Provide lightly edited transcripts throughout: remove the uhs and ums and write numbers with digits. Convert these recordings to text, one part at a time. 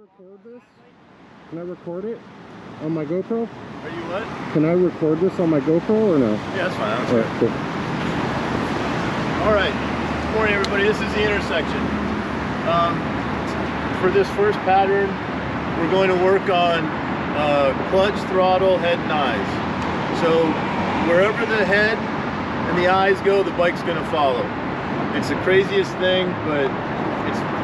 record this? Can I record it on my GoPro? Are you what? Can I record this on my GoPro or no? Yeah, that's fine. That's All right, cool. All right. Good morning, everybody. This is the intersection. For this first pattern, we're going to work on clutch, throttle, head, and eyes. So wherever the head and the eyes go, the bike's going to follow. It's the craziest thing, but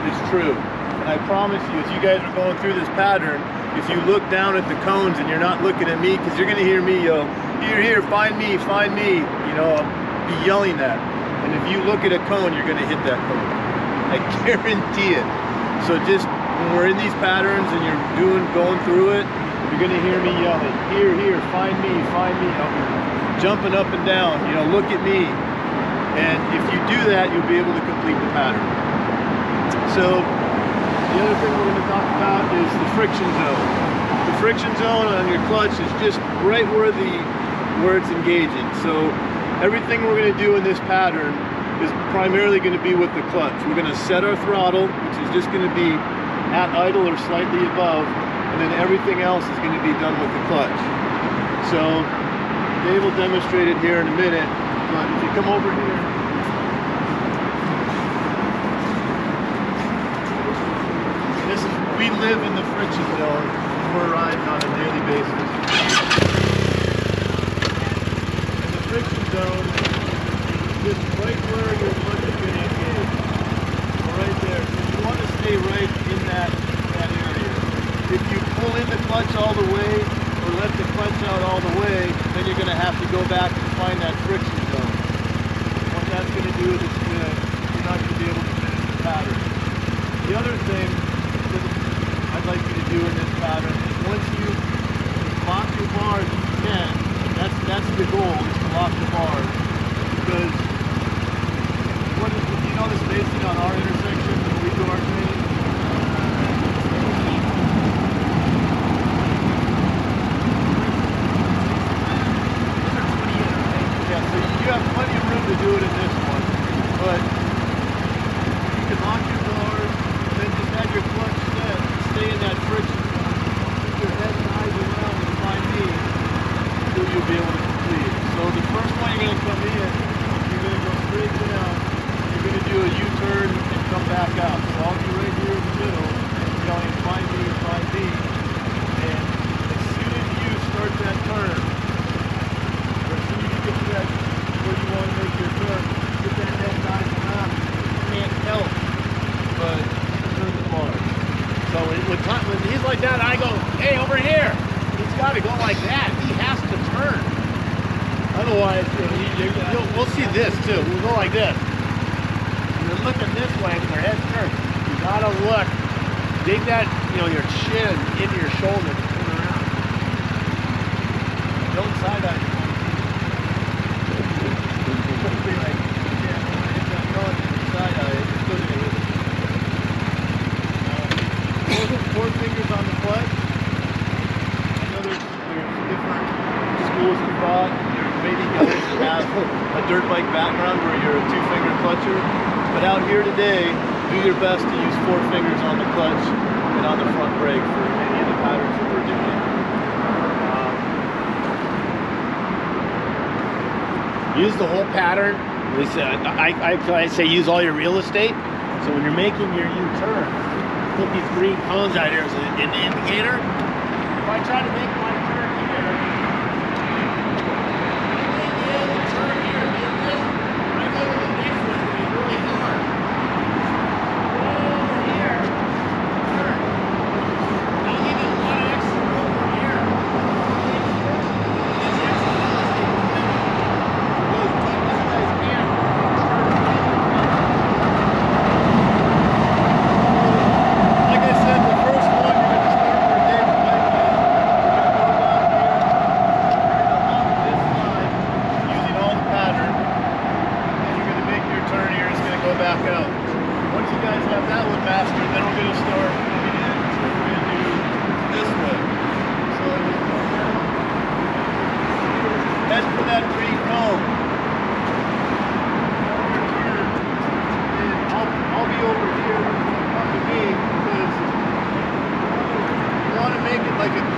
it's true. And I promise you, as you guys are going through this pattern, if you look down at the cones and you're not looking at me, because you're going to hear me yell, here, find me, you know, I'll be yelling that. And if you look at a cone, you're going to hit that cone. I guarantee it. So just when we're in these patterns and you're going through it, you're going to hear me yelling, here, find me. I'll be jumping up and down, you know, look at me. And if you do that, you'll be able to complete the pattern. So the other thing we're going to talk about is the friction zone. The friction zone on your clutch is just right where it's engaging. So everything we're going to do in this pattern is primarily going to be with the clutch. We're going to set our throttle, which is just going to be at idle or slightly above, and then everything else is going to be done with the clutch. So Dave will demonstrate it here in a minute, but if you come over here, we live in the friction zone. We're riding on a daily basis. And the friction zone is just right where your clutch is going to engage. Right there. So you want to stay right in that area. If you pull in the clutch all the way or let the clutch out all the way, then you're going to have to go back and find that friction zone. What that's going to do is you're not going to be able to finish the pattern. The other thing I'd like you to do in this pattern is once you lock your bars, if you can, that's the goal, is to lock the bars. Because you know the spacing on our intersection when we do our training? Yeah, so you have plenty of room to do it in this one, but you can lock your bars and then just have your clutch set. Stay in that friction zone. Keep your head and eyes around and find me until you'll be able to complete it. So the first one you're going to come in, you're going to go straight down, you're going to do a U-turn and come back out. So I'll be right here in the middle, yelling, find me. And as soon as you start that turn, or as soon as you get to that where you want to make your turn, get that head and eyes around. You can't help but turn the bar. So when he's like that, I go, hey, over here. He's got to go like that. He has to turn. Otherwise, we'll see this too. We'll go like this. And you're looking this way with your head turned. You got to look. Dig that, your chin into your shoulder and turn around. Don't side eye. Be like, it's not going to the side eye. It's still going to hit it. 4 fingers on the clutch. I know there's different schools of thought. There's maybe guys that have a dirt bike background where you're a 2-finger clutcher. But out here today, do your best to use 4 fingers on the clutch and on the front brake for any of the patterns that we're doing. Use the whole pattern. I say use all your real estate. So when you're making your U-turn, put these green cones out here as an indicator. If I try to make my turn here, turn here, do this, when I go to the next one, it's going to be really hard. Over here, turn. I'll give you a lot of extra room from here. This extra real estate goes deep as you guys can. Like I said, the first one you're going to start where David might be. You're going to go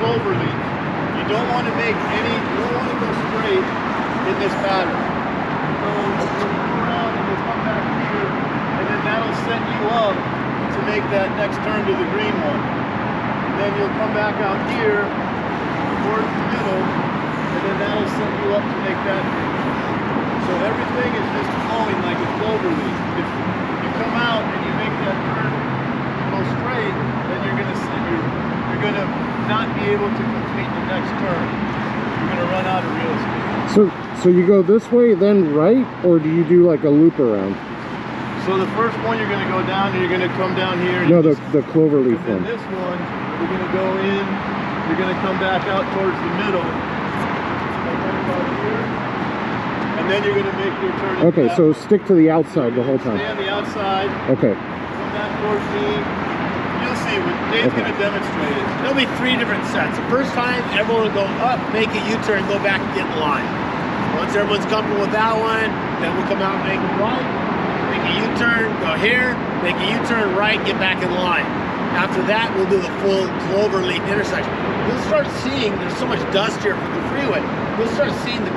clover leaf. You don't want to make any, you don't want to go straight in this pattern. So you'll go around and you'll come back here, and then that'll set you up to make that next turn to the green one. And then you'll come back out here towards the middle, and then that'll set you up to make that. So everything is just flowing like a clover leaf. If you come out and you make that turn, go straight, then you're gonna not be able to complete the next turn. You're gonna run out of real estate. So you go this way, then right, or do you do like a loop around? So the first one you're gonna go down, and you're gonna come down here. No, the clover leaf and one. This one, you're gonna go in. You're gonna come back out towards the middle. And then you're gonna make your turn. Okay, so stick to the outside the whole time. Stay on the outside. Okay. Come back towards me. You'll see when Dave's gonna demonstrate it. There'll be 3 different sets. The first time, everyone will go up, make a U-turn, go back and get in line. Once everyone's comfortable with that one, then we'll come out and make a right, make a U-turn, go here, make a U-turn, right, get back in line. After that, we'll do the full cloverleaf intersection. You'll start seeing, there's so much dust here from the freeway, you'll start seeing the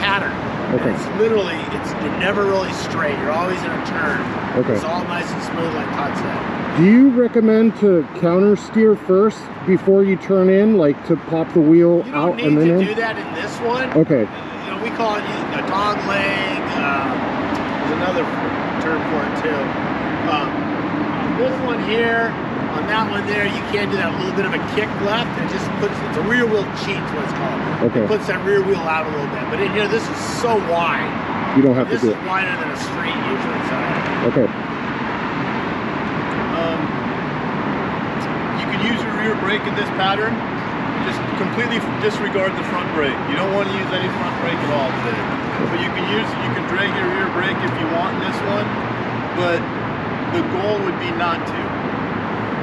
pattern. Okay. It's literally, you're never really straight. You're always in a turn. Okay. It's all nice and smooth like Todd said. Do you recommend to counter steer first before you turn in, like to pop the wheel out and then in? You don't need to do that in this one. Okay. You know, we call it a dog leg. There's another term for it too. This one here, on that one there, you can't do that little bit of a kick left. It just puts, it's a rear wheel cheat, is what it's called. Okay. It puts that rear wheel out a little bit. But in here, this is so wide. You don't have to do it. This is wider than a street usually. So. Okay. You can use your rear brake in this pattern. Just completely disregard the front brake. You don't want to use any front brake at all today. But you can drag your rear brake if you want in this one. But the goal would be not to.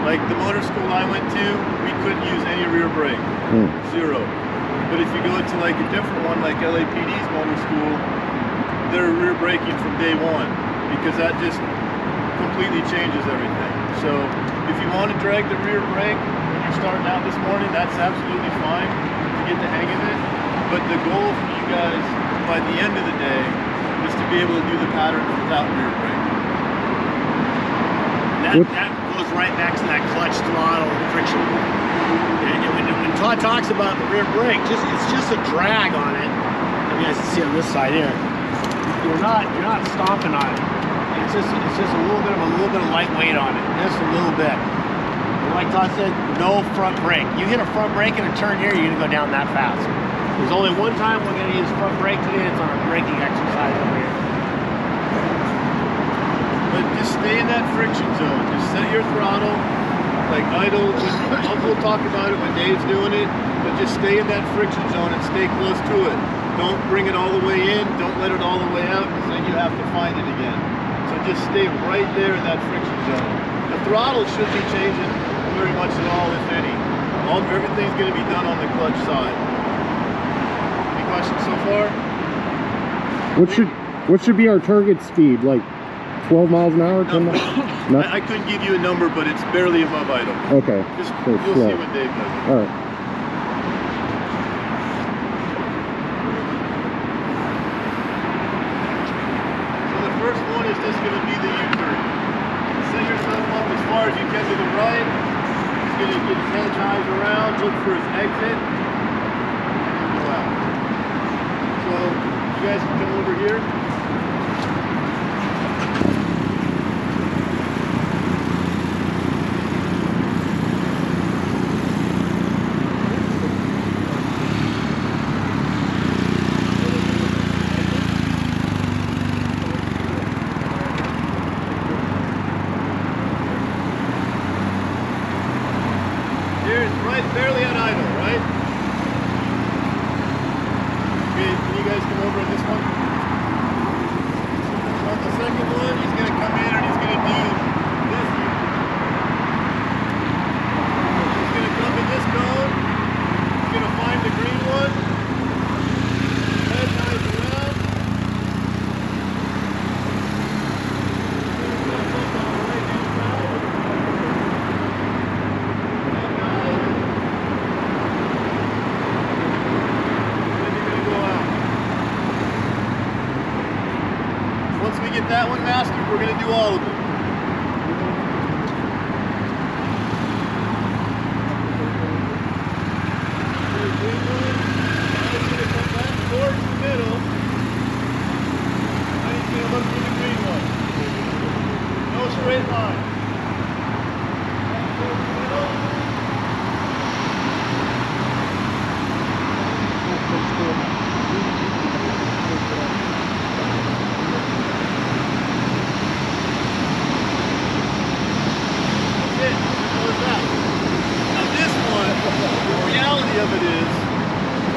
Like the motor school I went to, we couldn't use any rear brake. Zero. But if you go to like a different one, like LAPD's motor school, they're rear braking from day one, because that just completely changes everything. So if you want to drag the rear brake when you're starting out this morning, that's absolutely fine to get the hang of it. But the goal for you guys by the end of the day is to be able to do the pattern without rear brake. That goes right back to that clutch throttle friction. And when Todd talks about the rear brake, it's just a drag on it. You guys can see on this side here. You're not stomping on it. It's just a little bit of light weight on it. Just a little bit. And like Todd said, no front brake. You hit a front brake in a turn here, you're gonna go down that fast. There's only one time we're gonna use front brake today. It's on a braking exercise over here. But just stay in that friction zone. Just set your throttle, like idle. We'll talk about it when Dave's doing it, but just stay in that friction zone and stay close to it. Don't bring it all the way in, don't let it all the way out, because then you have to find it again. So just stay right there in that friction zone. The throttle should be changing very much at all, if any. Everything's going to be done on the clutch side. Any questions so far? What should be our target speed? Like 12 miles an hour, 10 miles? No? I couldn't give you a number, but it's barely above idle. Okay. Just, So you'll slow. see what Dave does. All right. So the first one is just going to be the U-turn. Set yourself up as far as you can to the right. He's going to get his head and eyes around, look for his exit, and go out. So you guys can come over here. Here's right, barely on idle, right? Okay, can you guys come over on this one? So on the second one, he's going to come in and he's going to do this. He's going to come in this cone. He's going to find the green one. Head nice around. He's going to look on the right hand side. do all of them. Towards the middle. Now he's going to look for the green one. No straight line. Towards the middle. That's it. Goes out. Now this one, the reality of it is,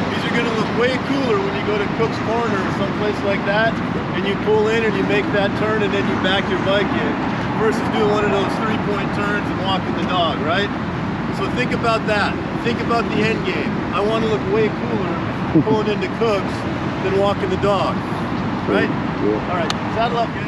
these are going to look way cooler when you go to Cook's Corner or someplace like that, and you pull in and you make that turn and then you back your bike in, versus doing one of those 3-point turns and walking the dog, right? So think about that. Think about the end game. I want to look way cooler pulling into Cook's than walking the dog, right? All right, saddle up, gang.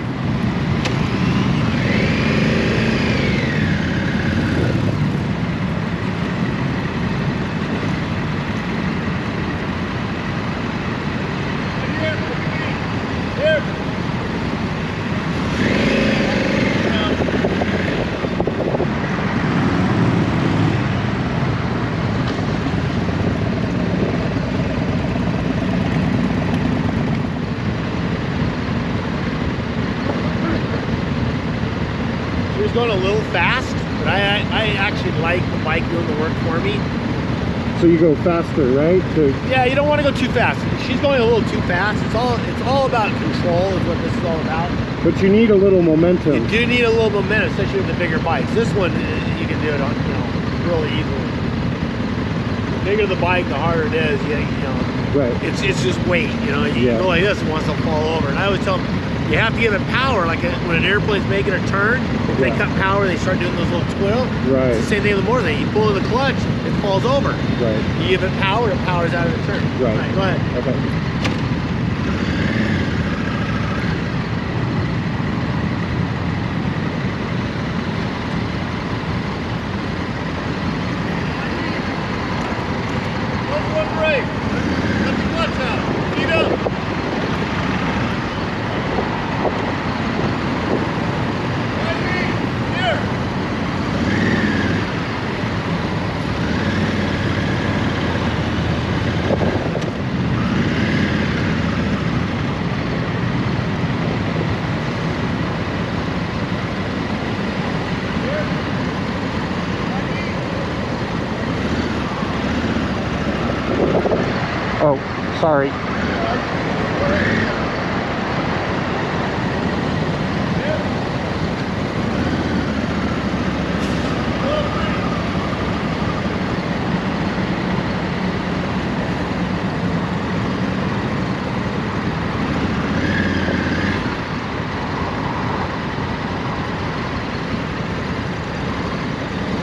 She was going a little fast, but I actually like the bike doing the work for me. So you go faster, right? Yeah, you don't want to go too fast. She's going a little too fast. It's all about control is what this is all about. But you need a little momentum. You do need a little momentum, especially with the bigger bikes. This one, you can do it on, really easily. The bigger the bike, the harder it is. Right. It's just weight. You go like this and wants to fall over. And I always tell them, you have to give it power. Like when an airplane's making a turn, if they cut power, they start doing those little twirl. Right. It's the same thing with the motor thing. You pull in the clutch, it falls over. Right. You give it power, it powers out of the turn. Right. All right, go ahead. Okay. One brake. Let the clutch out. Speed up. Here. Oh, sorry.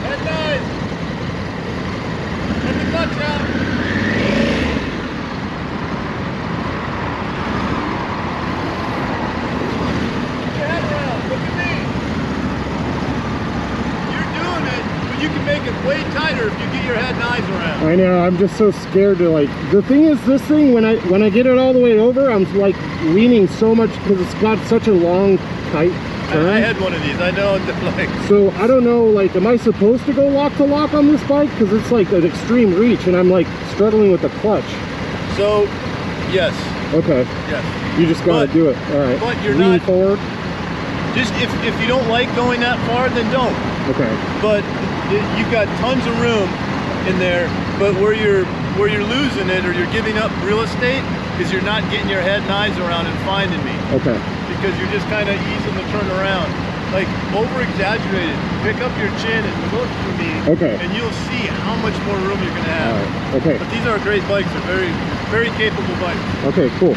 Head nice. Let the clutch out. You can make it way tighter if you get your head and eyes around. I know, I'm just so scared to the thing is this thing, when I get it all the way over, I'm like leaning so much because it's got such a long, tight turn. I had one of these, I know, So I don't know, am I supposed to go lock to lock on this bike? Because it's like an extreme reach and I'm like struggling with the clutch. So, yes. Okay. Yes. You just gotta do it. All right. But you're Lean not forward. Just if you don't like going that far, then don't. Okay. But you've got tons of room in there. But where you're losing it or you're giving up real estate is you're not getting your head and eyes around and finding me. Okay. Because you're just kind of easing the turn around. Like over exaggerated. Pick up your chin and look for me. Okay. And you'll see how much more room you're gonna have. All right. Okay. But these are great bikes. They're very, very capable bikes. Okay, cool.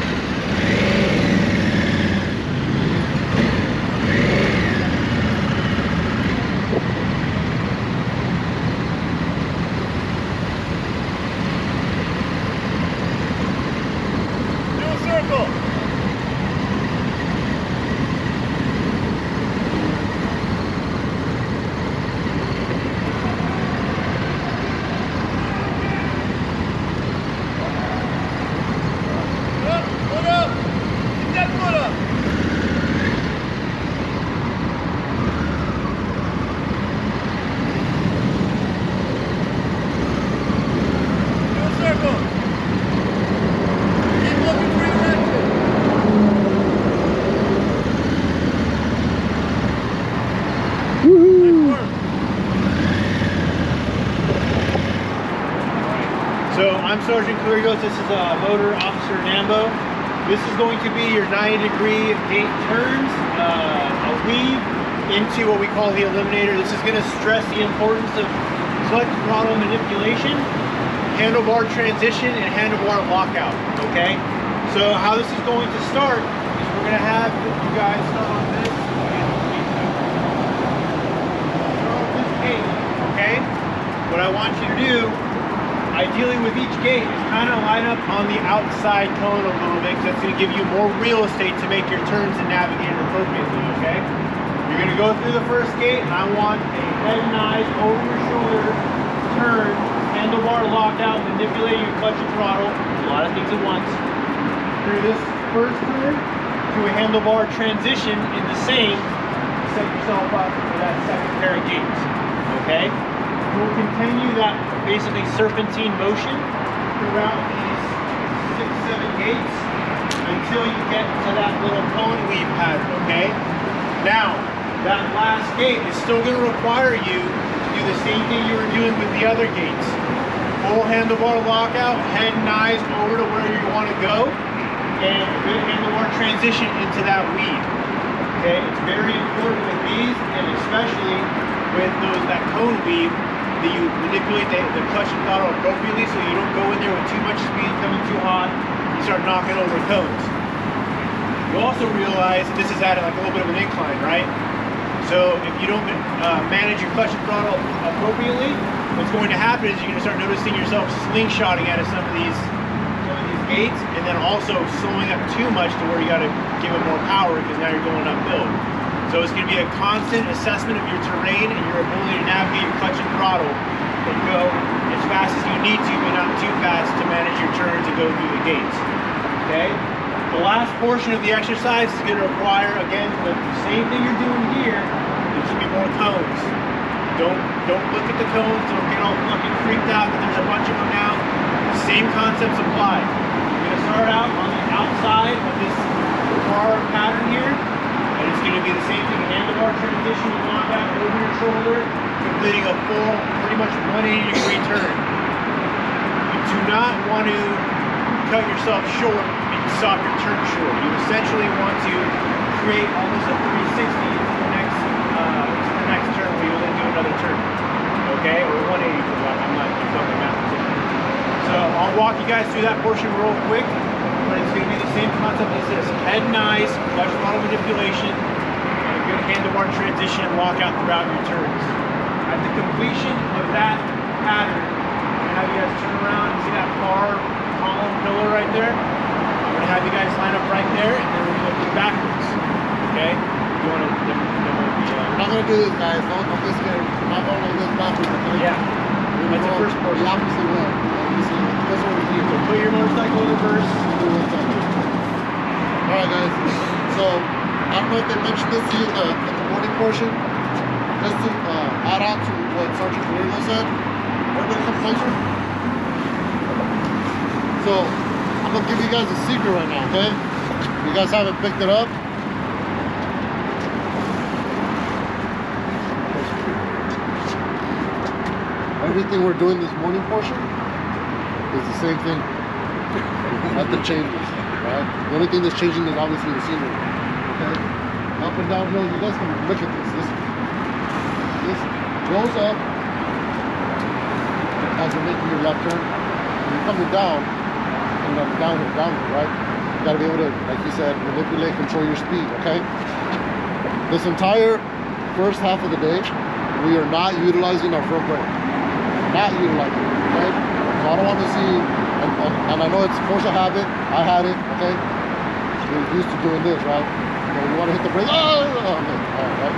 So I'm Sergeant Clerios. This is Motor Officer Nambo. This is going to be your 90-degree gate turns, a weave into what we call the eliminator. This is going to stress the importance of clutch throttle manipulation, handlebar transition, and handlebar lockout, okay? So how this is going to start is we're going to have you guys start on this. Start on this gate, okay? What I want you to do, ideally with each gate, is kind of line up on the outside cone a little bit, because that's going to give you more real estate to make your turns and navigate it appropriately, okay? You're going to go through the first gate, and I want a head and eyes over your shoulder turn, handlebar locked out, manipulating your clutch and throttle, a lot of things at once. Through this first turn to a handlebar transition in the same, set yourself up for that second pair of gates, okay? We'll continue that basically serpentine motion throughout these 6-7 gates until you get to that little cone weave pattern, okay? Now, that last gate is still going to require you to do the same thing you were doing with the other gates. Full handlebar lockout, head and eyes over to where you want to go, and a good handlebar transition into that weave. Okay, it's very important with these, and especially with that cone weave, that you manipulate the clutch and throttle appropriately so you don't go in there with too much speed, coming too hot, you start knocking over cones. You also realize this is at like a little bit of an incline, right? So if you don't manage your clutch and throttle appropriately, what's going to happen is you're going to start noticing yourself slingshotting out of some of these gates, and then also slowing up too much to where you got to give it more power because now you're going uphill. So it's going to be a constant assessment of your terrain and your ability to navigate your clutch and throttle and go as fast as you need to, but not too fast to manage your turns and go through the gates. Okay? The last portion of the exercise is going to require, again, the same thing you're doing here. There should be more cones. Don't look at the cones. Don't get all fucking freaked out that there's a bunch of them now. The same concepts apply. You're going to start out on the outside of this bar pattern here. And it's going to be the same thing, handlebar transition, you lock out over your shoulder, completing a full, pretty much 180-degree turn. You do not want to cut yourself short and stop your turn short. You essentially want to create almost a 360 to the next turn where you'll then do another turn. Okay? Or 180 for that. I'm not talking math. So I'll walk you guys through that portion real quick. But it's going to be the same concept as this. Head and eyes, clutch throttle manipulation, and a good handlebar transition and lockout throughout your turns. At the completion of that pattern, I'm going to have you guys turn around and see that bar column pillar right there. I'm going to have you guys line up right there, and then we're going to look backwards. Okay? You want to I'm not going to do this, guys. Don't get scared. I'm not going to do this backwards. Okay? Yeah. That's the first portion. The opposite way. This over here. So put your motorcycle in reverse. Alright guys, so I don't know if they mentioned this to you in the morning portion. Just to add on to what Sergeant Guerrero said. Everybody come closer. So I'm gonna give you guys a secret right now, okay? You guys haven't picked it up. Everything we're doing this morning portion is the same thing. Nothing changes. Right? The only thing that's changing is obviously the scenery. Okay? Up and down hill, you guys can look at this. This goes up as you're making your left turn. And you're coming down and then downhill, right? You gotta be able to, like you said, manipulate, control your speed, okay? This entire first half of the day, we are not utilizing our front brake. Not utilizing it, okay? So I don't want to see, and I know it's force of habit. I had it, okay? We're used to doing this, right? So you want to hit the brake, oh, okay, all right.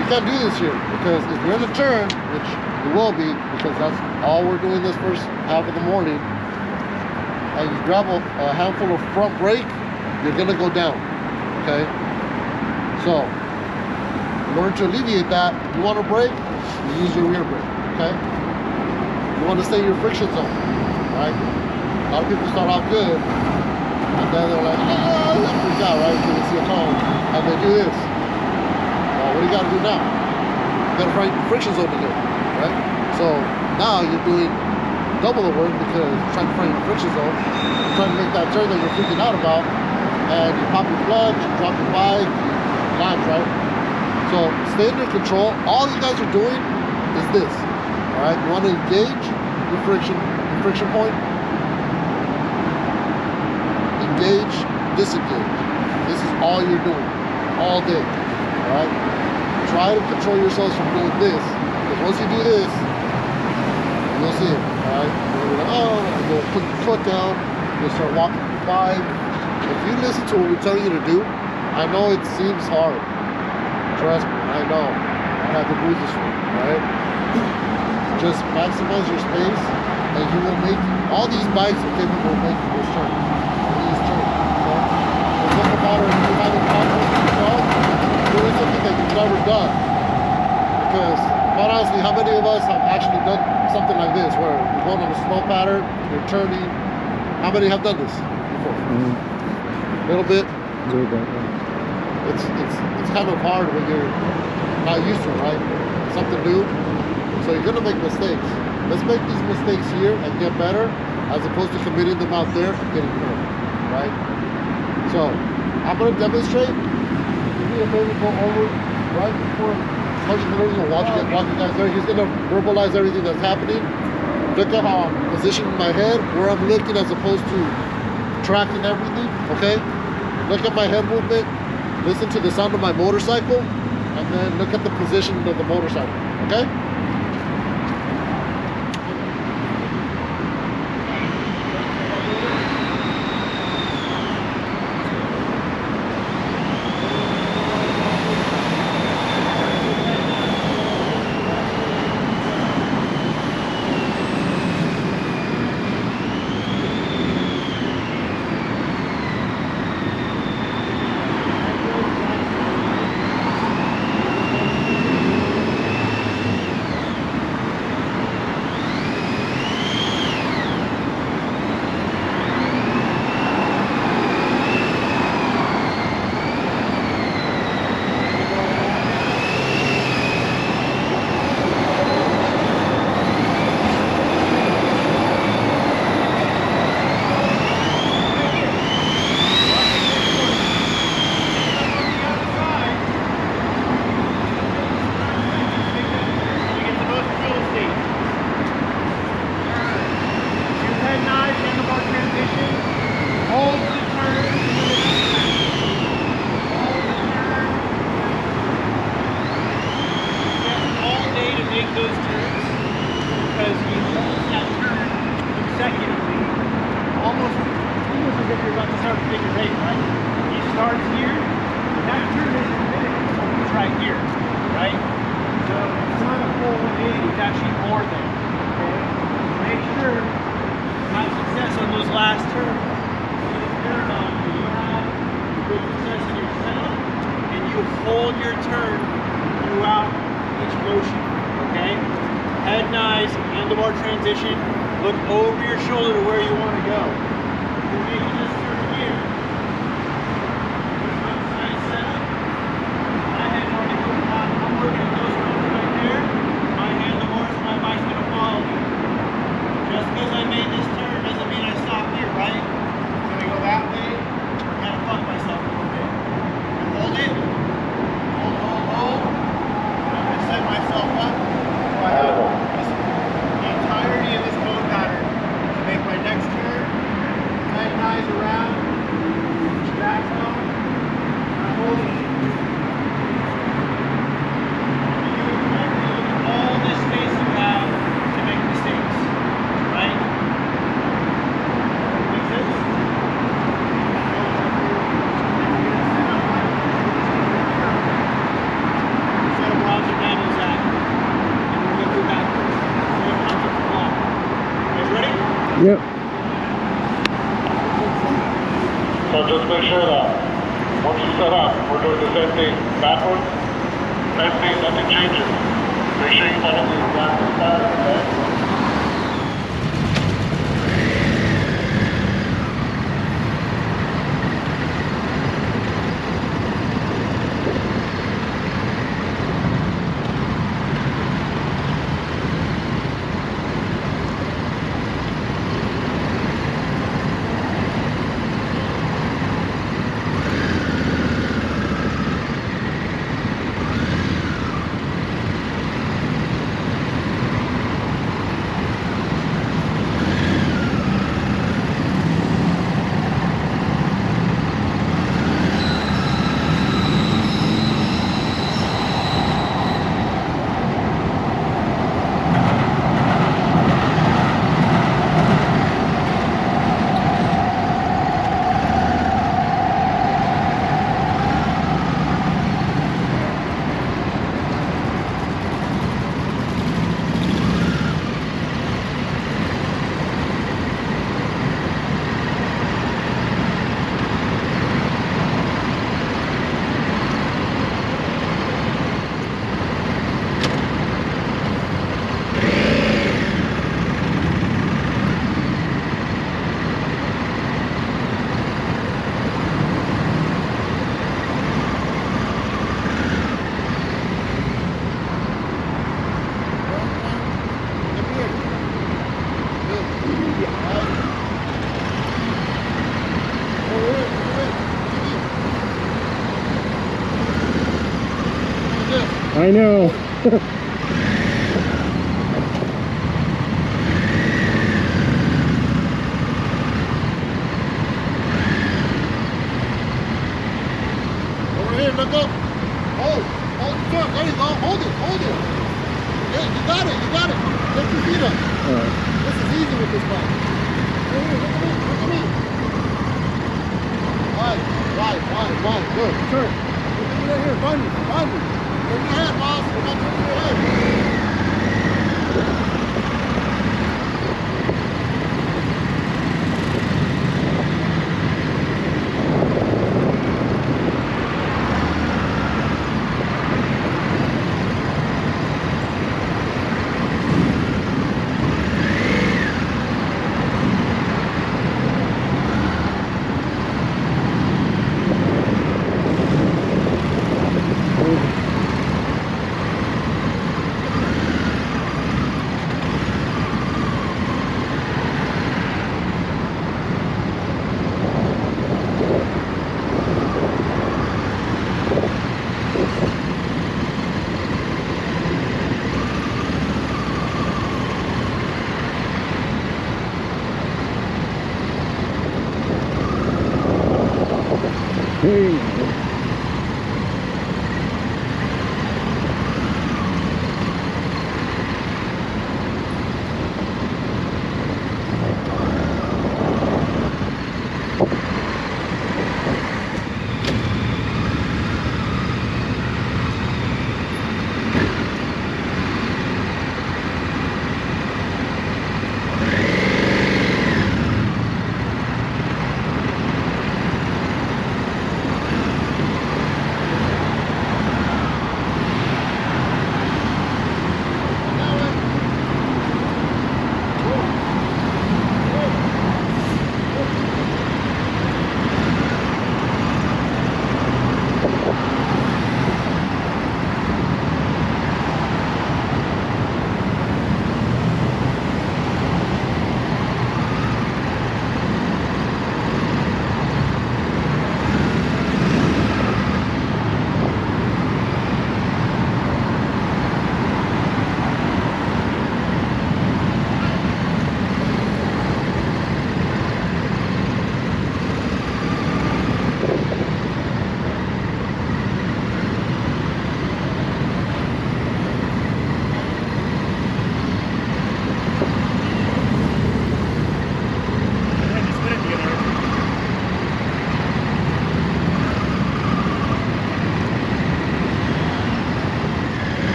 You can't do this here, because if you're in a turn, which you will be, because that's all we're doing this first half of the morning, and you grab a handful of front brake, you're gonna go down, okay? So, in order to alleviate that, you want to brake, you use your rear brake, okay? You want to stay in your friction zone, right? A lot of people start out good, and then they're like, oh, they freak out, right? Because they see a cone, and they do this. Well, what do you got to do now? You got to find your friction zone again, right? So now you're doing double the work because you're trying to find your friction zone. You're trying to make that turn that you're freaking out about, and you pop your clutch, you drop your bike, you launch, right? So stay under control. All you guys are doing is this. All right, you want to engage your friction point. Engage, disengage. This is all you're doing all day. All right. Try to control yourselves from doing this, because once you do this, you'll see it. All right. You'll be like, oh, and you'll put your foot down. You'll start walking by. If you listen to what we're telling you to do, I know it seems hard. Trust me, I know. I had to do this one, right? Just maximize your space, and you will make all these bikes are capable of making those turns. These turns. Okay? It's just a matter of you having confidence in yourself, doing something that you've never done. Because, quite honestly, how many of us have actually done something like this, where you're going on a snow pattern, you're turning? How many have done this before? A little bit. It's kind of hard when you're not used to it, right? Something new. So you're gonna make mistakes. Let's make these mistakes here and get better, as opposed to committing them out there and getting hurt, right? So I'm gonna demonstrate. Do me a favor, go over right before Sergeant Miller's gonna watch you guys there. He's gonna verbalize everything that's happening. Look at how I'm positioning my head, where I'm looking as opposed to tracking everything, okay? Look at my head movement, listen to the sound of my motorcycle, and then look at the position of the motorcycle, okay? Yep. So just make sure that once you set up, we're doing the same thing backwards. Same thing, nothing changes. Make sure you follow the exact pattern, okay? I know. Over here, look up. Hold the truck. There you go. Hold it. Yeah, you got it. Lift your feet up. This is easy with this bike. Over here, look at me. Wide. Good. Turn. Look at me right here. Find me. Turn your head, boss. We're not turning your head.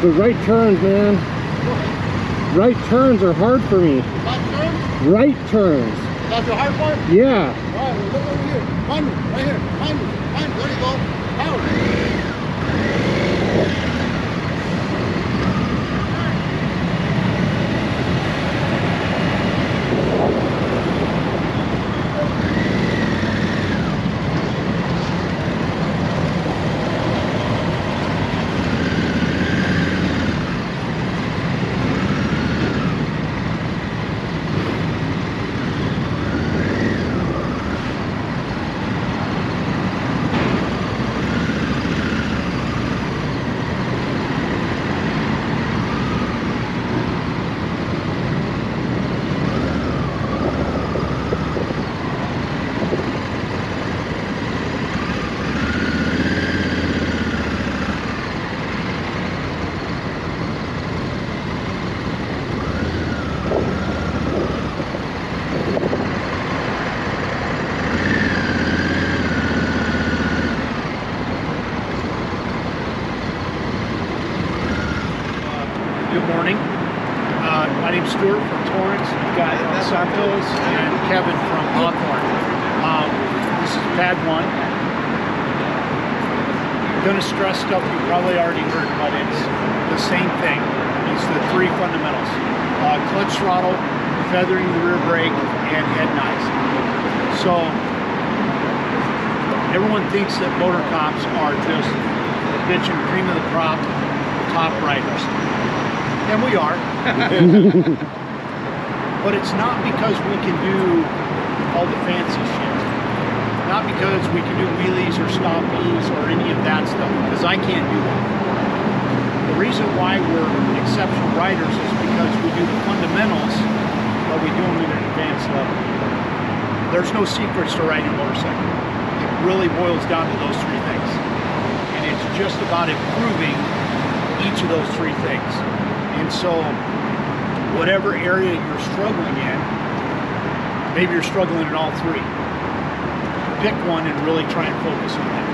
The right turns, man. Right turns are hard for me. Left turn? Right turns. That's the hard part? Yeah. All right, look over here. Find me, right here. Find me. There you go. Power. My name's Stuart from Torrance. We've got Santos and Kevin from Hawthorne. This is pad 1. I'm going to stress stuff you probably already heard, but it's the same thing. It's the 3 fundamentals. Clutch throttle, feathering the rear brake, and head and eyes. So everyone thinks that motor cops are just the bitch and cream of the crop, top riders. And we are. But it's not because we can do all the fancy shit. Not because we can do wheelies or stoppies or any of that stuff, because I can't do that. The reason why we're exceptional riders is because we do the fundamentals, but we do them at an advanced level. There's no secrets to riding a motorcycle. It really boils down to those 3 things. And it's just about improving each of those 3 things. And so, whatever area you're struggling in, maybe you're struggling in all 3. Pick one and really try and focus on that.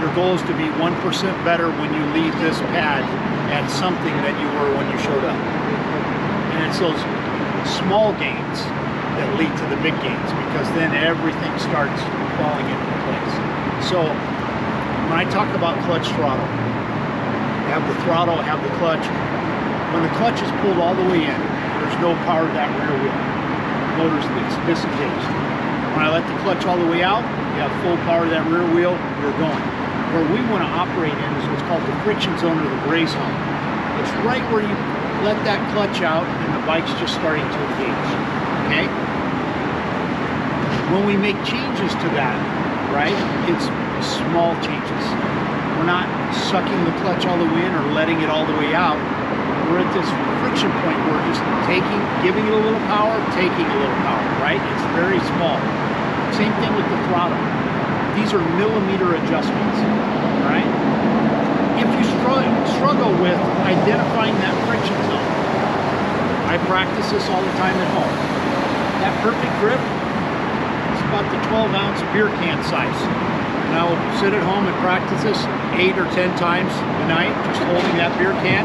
Your goal is to be 1% better when you leave this pad at something that you were when you showed up. And it's those small gains that lead to the big gains, because then everything starts falling into place. So when I talk about clutch throttle, have the throttle, have the clutch. When the clutch is pulled all the way in, there's no power to that rear wheel. The motor's disengaged. When I let the clutch all the way out, you have full power to that rear wheel, you're going. Where we want to operate in is what's called the friction zone or the graze zone. It's right where you let that clutch out and the bike's just starting to engage, okay? When we make changes to that, right, it's small changes. We're not sucking the clutch all the way in or letting it all the way out. We're at this friction point where we're just giving it a little power, taking a little power, right? It's very small. Same thing with the throttle. These are millimeter adjustments, right? If you struggle with identifying that friction zone, I practice this all the time at home. That perfect grip is about the 12-ounce beer can size. And I will sit at home and practice this 8 or 10 times a night, just holding that beer can,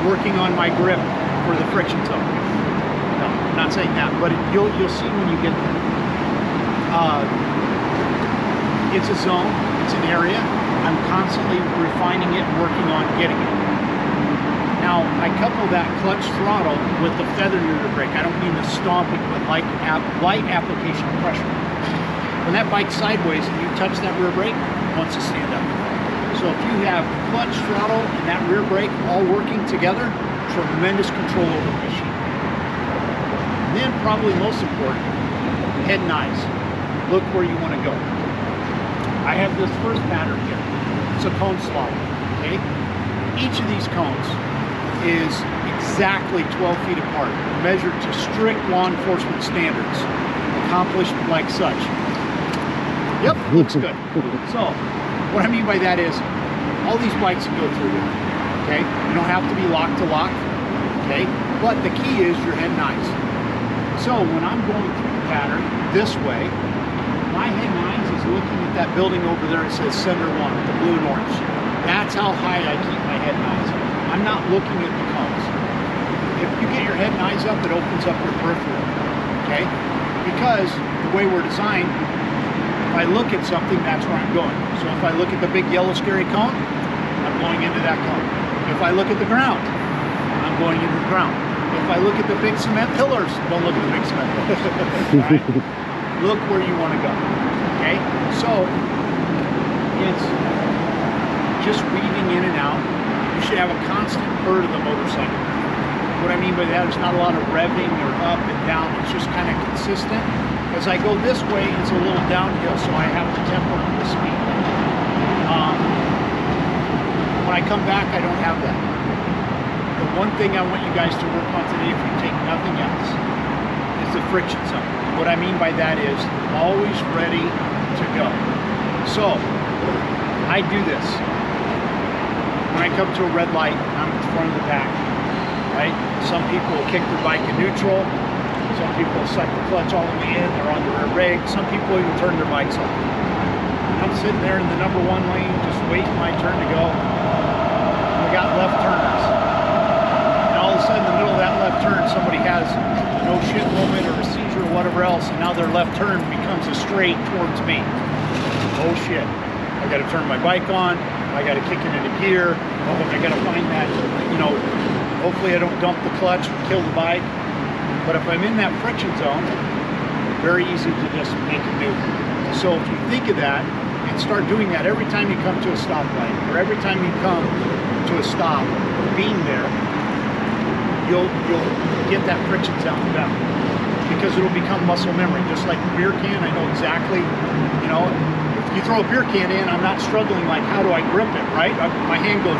working on my grip for the friction zone. No, I'm not saying that, but you'll see when you get there. It's a zone, it's an area. I'm constantly refining it and working on getting it. Now, I couple that clutch throttle with the feather rear brake. I don't mean the stomping, but light application of pressure. When that bike's sideways and you touch that rear brake, it wants to stand up. So if you have clutch, throttle, and that rear brake all working together, tremendous control over the machine. And then, probably most important, head and eyes. Look where you want to go. I have this first pattern here. It's a cone slaughter, okay? Each of these cones is exactly 12 feet apart, measured to strict law enforcement standards, accomplished like such. Yep, looks good. So, what I mean by that is, all these bikes can go through here, okay? You don't have to be lock to lock, okay? But the key is your head and eyes. So, when I'm going through the pattern this way, my head and eyes is looking at that building over there. It says Center 1, the blue and orange. That's how high I keep my head and eyes. I'm not looking at the cones. If you get your head and eyes up, it opens up your peripheral, okay? Because the way we're designed, if I look at something, that's where I'm going. So if I look at the big yellow scary cone, I'm going into that cone. If I look at the ground, I'm going into the ground. If I look at the big cement pillars, don't look at the big cement pillars, right? Look where you want to go, okay? So, it's just weaving in and out. You should have a constant purr to the motorcycle. What I mean by that is not a lot of revving or up and down. It's just kind of consistent. As I go this way, it's a little downhill, so I have to temper the speed. When I come back, I don't have that. The one thing I want you guys to work on today, if you take nothing else, is the friction zone. What I mean by that is always ready to go. So, I do this. When I come to a red light, I'm in front of the pack, right? Some people will kick their bike in neutral. Some people will suck the clutch all the way in. They're on the rear brake. Some people even turn their bikes off. I'm sitting there in the number 1 lane, just waiting my turn to go. We got left turners. And all of a sudden, in the middle of that left turn, somebody this, and now their left turn becomes a straight towards me. Oh shit. I gotta turn my bike on, I gotta kick it into gear, I gotta find that, you know, hopefully I don't dump the clutch, kill the bike. But if I'm in that friction zone, very easy to just make a maneuver. So if you think of that and start doing that every time you come to a stoplight, or every time you come to a stop, being there, you'll get that friction zone down, because it'll become muscle memory. Just like the beer can, I know exactly, you know, if you throw a beer can in, I'm not struggling like, how do I grip it, right? My hand goes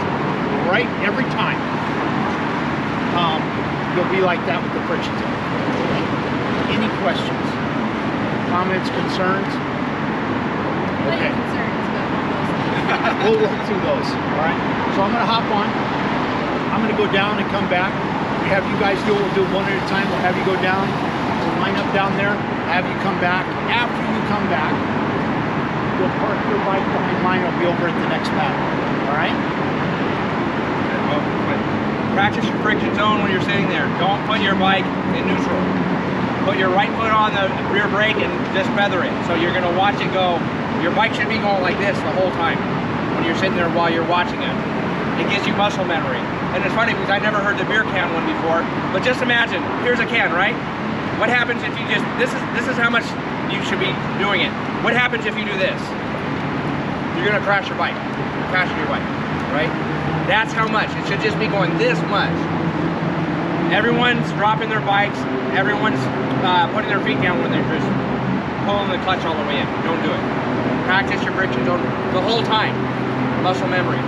right every time. You'll be like that with the friction zone. Any questions, comments, concerns? Okay. We'll work through those, all right? So I'm gonna hop on. I'm gonna go down and come back. We have you guys do it. We'll do it one at a time. We'll have you go down. We'll line up down there. Have you come back. After you come back, you'll park your bike behind mine. I'll be over at the next paddle, all right? Practice your friction zone when you're sitting there. Don't put your bike in neutral. Put your right foot on the rear brake and just feather it. So you're gonna watch it go. Your bike should be going like this the whole time when you're sitting there while you're watching it. It gives you muscle memory. And it's funny because I never heard the beer can one before, but just imagine, here's a can, right? What happens if you just, this is how much you should be doing it. What happens if you do this? You're gonna crash your bike. You're crashing your bike, right? That's how much. It should just be going this much. Everyone's dropping their bikes. Everyone's putting their feet down when they're just pulling the clutch all the way in. Don't do it. Practice your friction zone the whole time. Muscle memory.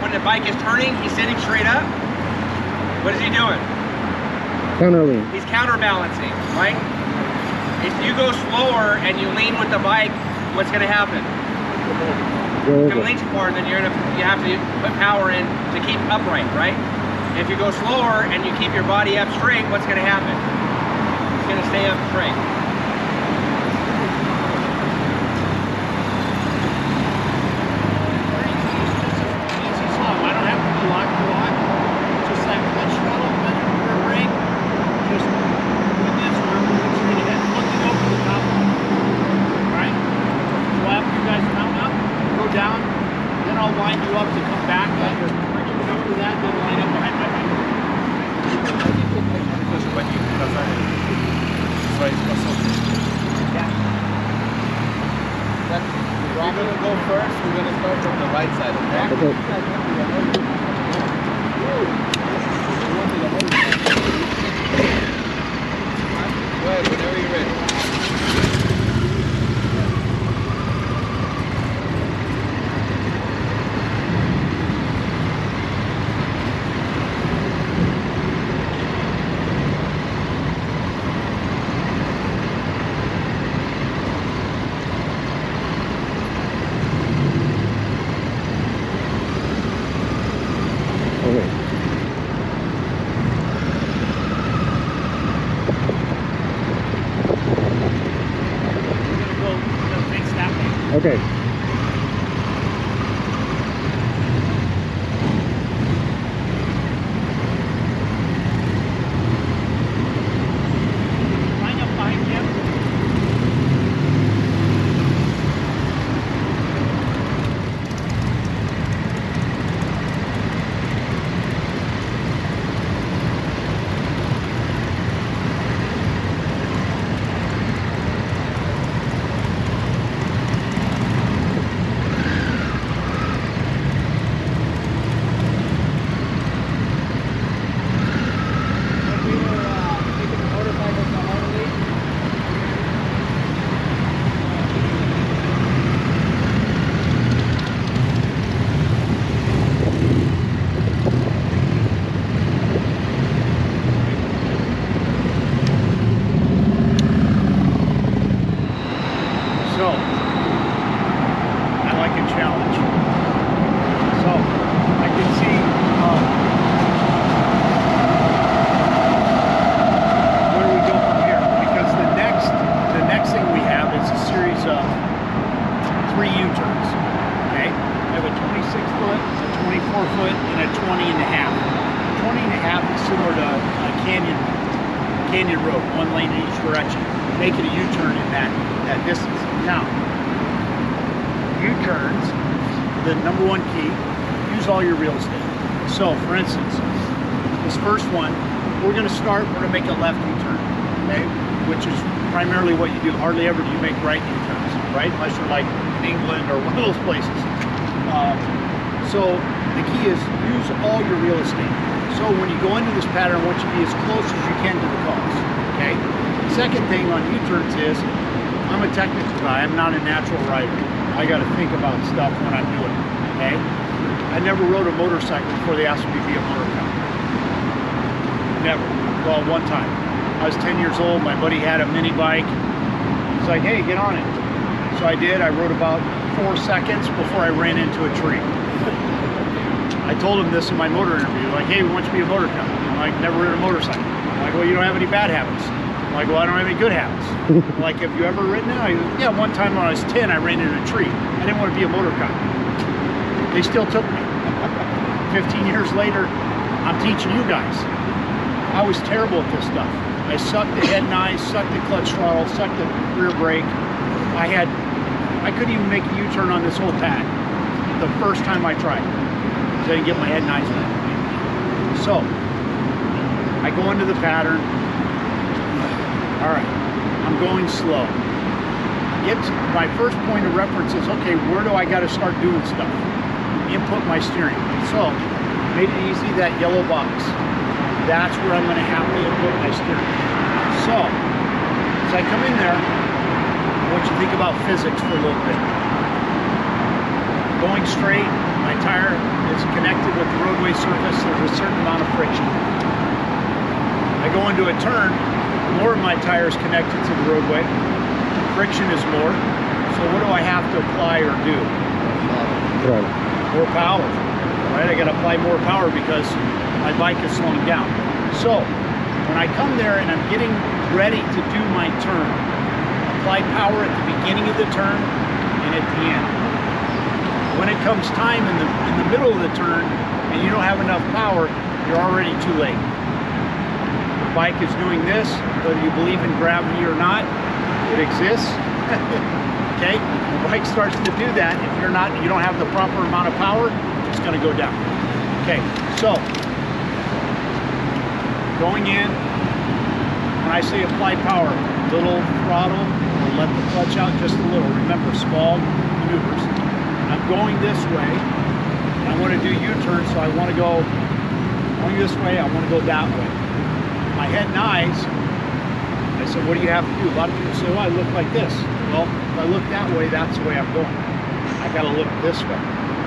When the bike is turning, he's sitting straight up. What is he doing? Counterlean. He's counterbalancing, right? If you go slower and you lean with the bike, what's going to happen? It's going to lean too far, then you have to put power in to keep upright, right? If you go slower and you keep your body up straight, what's going to happen? It's going to stay up straight. We're going to go first. We're going to start from the right side, okay? Go ahead, whenever you're ready. Okay. Line up behind him. and a half. 20 and a half is similar to a canyon road, one lane in each direction. Making a U-turn in that distance. Now, U-turns, the number one key, use all your real estate. So, for instance, this first one, we're going to start, we're going to make a left U-turn, okay? Which is primarily what you do. Hardly ever do you make right U-turns, right? Unless you're like England or one of those places. So the key is use all your real estate. So when you go into this pattern, I want you to be as close as you can to the cause, okay? The second thing on U-turns is, I'm a technical guy, I'm not a natural rider. I got to think about stuff when I'm doing it, okay? I never rode a motorcycle before they asked me to be a motor cop. Never. Well, one time. I was 10 years old, my buddy had a mini bike. He's like, hey, get on it. So I did. I rode about 4 seconds before I ran into a tree. I told him this in my motor interview, like, hey, we want you to be a motor cop. I'm like, never ridden a motorcycle. I'm like, well, you don't have any bad habits. I'm like, well, I don't have any good habits. I'm like, have you ever ridden it? Yeah, one time when I was 10, I ran into a tree. I didn't want to be a motor cop. They still took me. 15 years later, I'm teaching you guys. I was terrible at this stuff. I sucked the head and eyes, sucked the clutch throttle, sucked the rear brake. I couldn't even make a U-turn on this whole pad the first time I tried. So I didn't get my head and eyes in. So, I go into the pattern. All right, I'm going slow. My first point of reference is, okay, where do I got to start doing stuff? Input my steering. So, made it easy, that yellow box. That's where I'm going to have to input my steering. So, as I come in there, I want you to think about physics for a little bit. Going straight, my tire is connected with the roadway surface. There's a certain amount of friction. I go into a turn, more of my tire is connected to the roadway. Friction is more. So what do I have to apply or do? More power. Right? I got to apply more power because my bike is slowing down. So when I come there and I'm getting ready to do my turn, apply power at the beginning of the turn and at the end. When it comes time in the middle of the turn and you don't have enough power, you're already too late. The bike is doing this, whether you believe in gravity or not, it exists. Okay? The bike starts to do that. If you don't have the proper amount of power, it's going to go down. Okay, so going in, when I say apply power, little throttle, or let the clutch out just a little. Remember, small maneuvers. I'm going this way, and I want to do U-turn, so I want to go going this way, I want to go that way. My head and eyes, I said, what do you have to do? A lot of people say, well, I look like this. Well, if I look that way, that's the way I'm going. I got to look this way.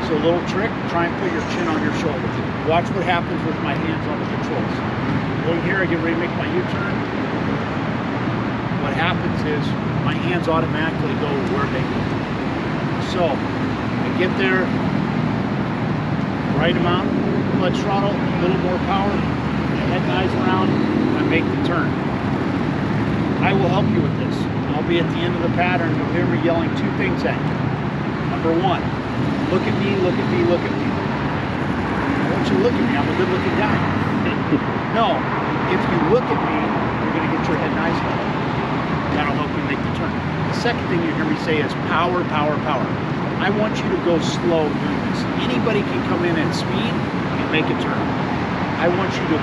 So a little trick, try and put your chin on your shoulder. Watch what happens with my hands on the controls. Going here, I get ready to make my U-turn. What happens is my hands automatically go where they go. So I get there, right amount, clutch throttle, a little more power, head and eyes around, and I make the turn. I will help you with this. I'll be at the end of the pattern. You'll hear me yelling two things at you. Number one, look at me, look at me, look at me. I want you to look at me. I'm a good-looking guy. No, if you look at me, you're going to get your head and eyes on. That'll help you make the turn. The second thing you hear me say is power, power, power. I want you to go slow doing this. Anybody can come in at speed and make a turn. I want you to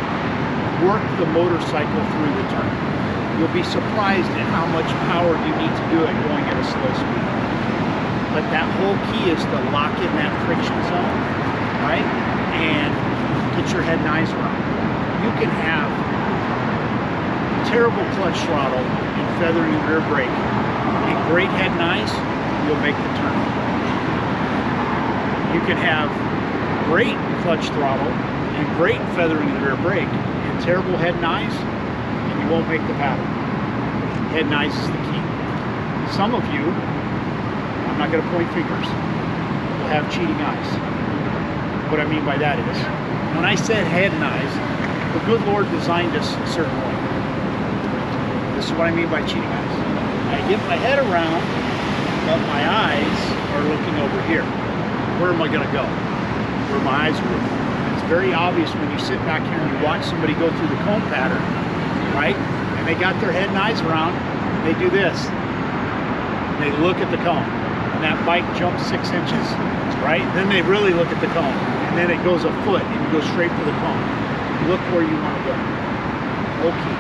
work the motorcycle through the turn. You'll be surprised at how much power you need to do it going at a slow speed. But that whole key is to lock in that friction zone, right? And get your head and eyes around. You can have terrible clutch throttle and feathering rear brake and great head and eyes, you'll make the turn. You can have great clutch throttle and great feathering rear brake and terrible head and eyes, and you won't make the pattern. Head and eyes is the key. Some of you, I'm not going to point fingers, will have cheating eyes. What I mean by that is, when I said head and eyes, the good Lord designed us a certain way. This is what I mean by cheating eyes. I get my head around, but my eyes are looking over here. Where am I going to go? Where my eyes are looking. It's very obvious when you sit back here and you watch somebody go through the cone pattern, right? And they got their head and eyes around, they do this. They look at the cone, and that bike jumps 6 inches, right? Then they really look at the cone, and then it goes a foot, and you go straight for the cone. Look where you want to go. Okay.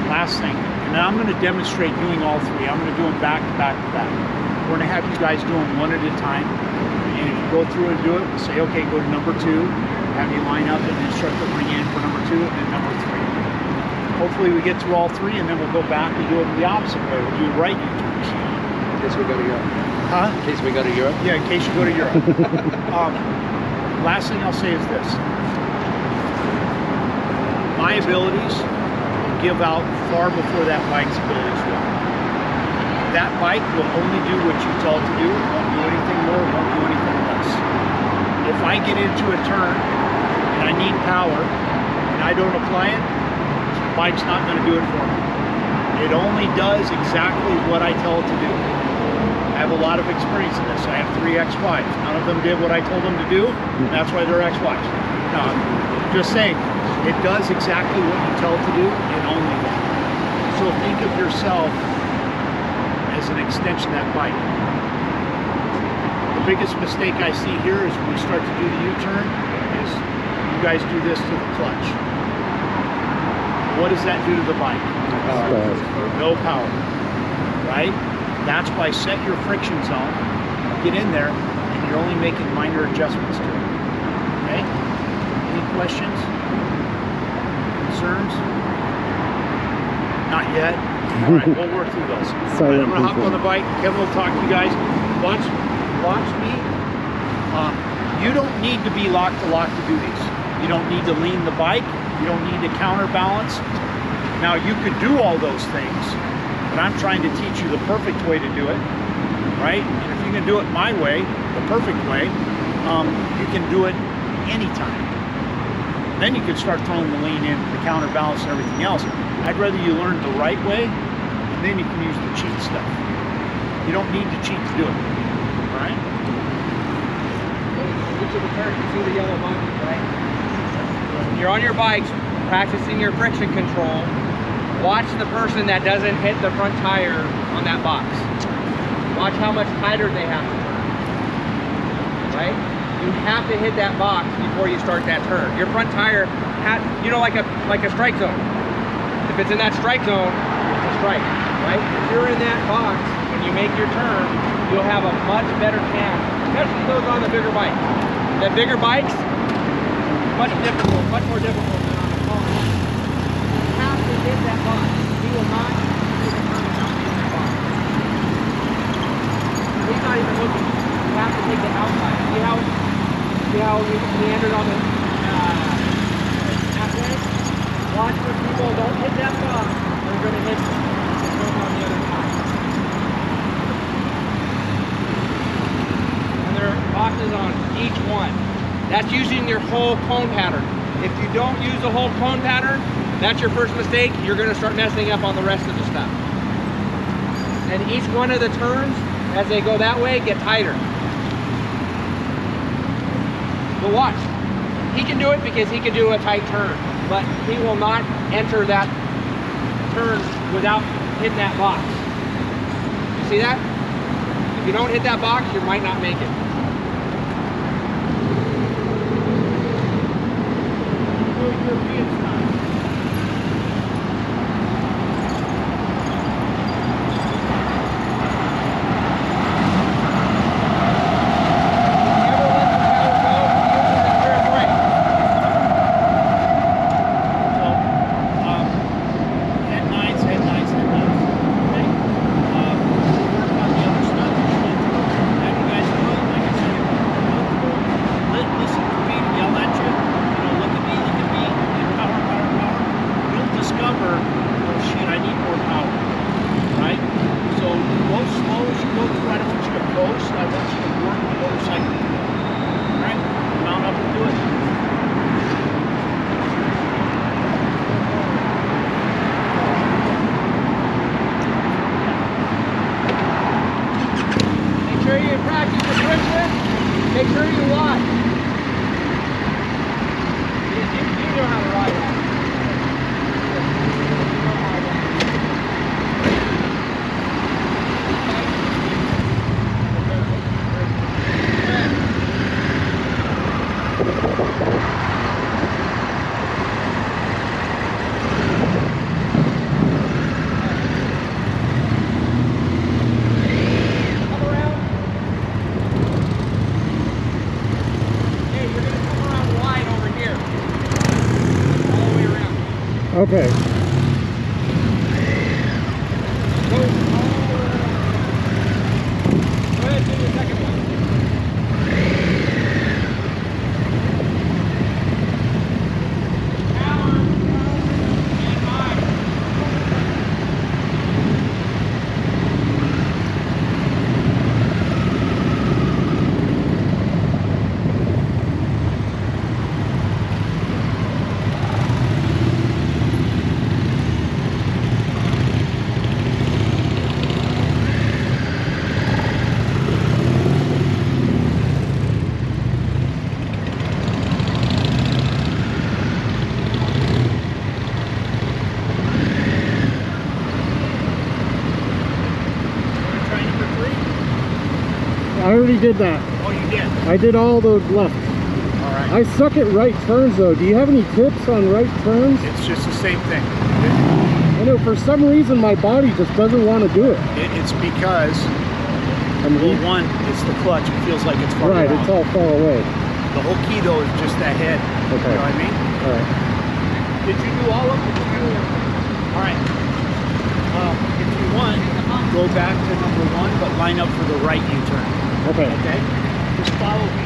Last thing, and then I'm going to demonstrate doing all three. I'm going to do them back to back to back. We're going to have you guys do them one at a time. And if you go through and do it, we'll say, okay, go to number 2, have you line up and the instructor bring in for number 2 and then number 3. Hopefully we get through all 3 and then we'll go back and do it the opposite way. We'll do right U-turns. In case we go to Europe. Huh? In case we go to Europe? Yeah, in case you go to Europe. Last thing I'll say is this. My abilities give out far before that bike's abilities will. That bike will only do what you tell it to do. It won't do anything more, it won't do anything less. If I get into a turn and I need power and I don't apply it, the bike's not going to do it for me. It only does exactly what I tell it to do. I have a lot of experience in this. I have 3 ex-wives. None of them did what I told them to do. And that's why they're ex-wives. No, I'm just saying, it does exactly what you tell it to do and only that. So think of yourself as an extension of that bike. The biggest mistake I see here is when we start to do the U-turn is you guys do this to the clutch. What does that do to the bike? No power, right? That's why set your friction zone, get in there, and you're only making minor adjustments to it, okay? Any questions? Concerns? Not yet? All right, we'll work through those. All right, I'm gonna hop on the bike. Kevin will talk to you guys. Watch me. You don't need to be lock to do these. You don't need to lean the bike. You don't need to counterbalance. Now you could do all those things, but I'm trying to teach you the perfect way to do it, right? And if you can do it my way, the perfect way, you can do it anytime. Then you can start throwing the lean in, the counterbalance and everything else. I'd rather you learn the right way, and then you can use the cheat stuff. You don't need to cheat to do it, all right? Each of the turns, you see the yellow button, right? When you're on your bikes, practicing your friction control, watch the person that doesn't hit the front tire on that box. Watch how much tighter they have to turn, right? You have to hit that box before you start that turn. Your front tire, you know, like a strike zone. If it's in that strike zone, it's a strike, right? If you're in that box, when you make your turn, you'll have a much better chance, especially those on the bigger bikes. The bigger bikes, much more difficult than on a car. You have to hit that box. He will not hit the turn without hitting that box. He's not even looking. You have to take the outside. See how he meandered on the halfway? Watch when people don't hit that box. They're going to hit on the other side. And there are boxes on each one. That's using your whole cone pattern. If you don't use the whole cone pattern, that's your first mistake. You're going to start messing up on the rest of the stuff. And each one of the turns, as they go that way, get tighter. But watch. He can do it because he can do a tight turn, but he will not enter that turn without hitting that box. You see that? If you don't hit that box, you might not make it. European style. Okay. Go ahead, do the second one. I already did that. Oh, you did? I did all the left. All right. I suck at right turns though. Do you have any tips on right turns? It's just the same thing. I know for some reason my body just doesn't want to do it. It's because, well, one, it's the clutch. It feels like it's far Right, along. it's all far away. The whole key though is just that head. Okay. You know what I mean? All right. Did you do all of them? All right. If you want, go back to number 1, but line up for the right U-turn. Okay. Okay? Just follow me.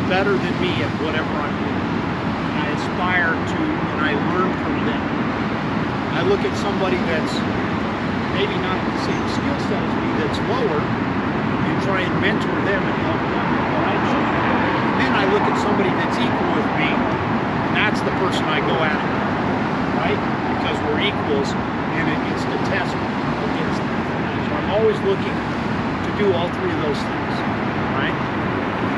Better than me at whatever I'm doing. And I aspire to, and I learn from them. I look at somebody that's maybe not the same skill set as me, that's lower, and try and mentor them and help them with what I should do. And then I look at somebody that's equal with me, and that's the person I go at it, right? Because we're equals, and it's to test against them. So I'm always looking to do all 3 of those things, right?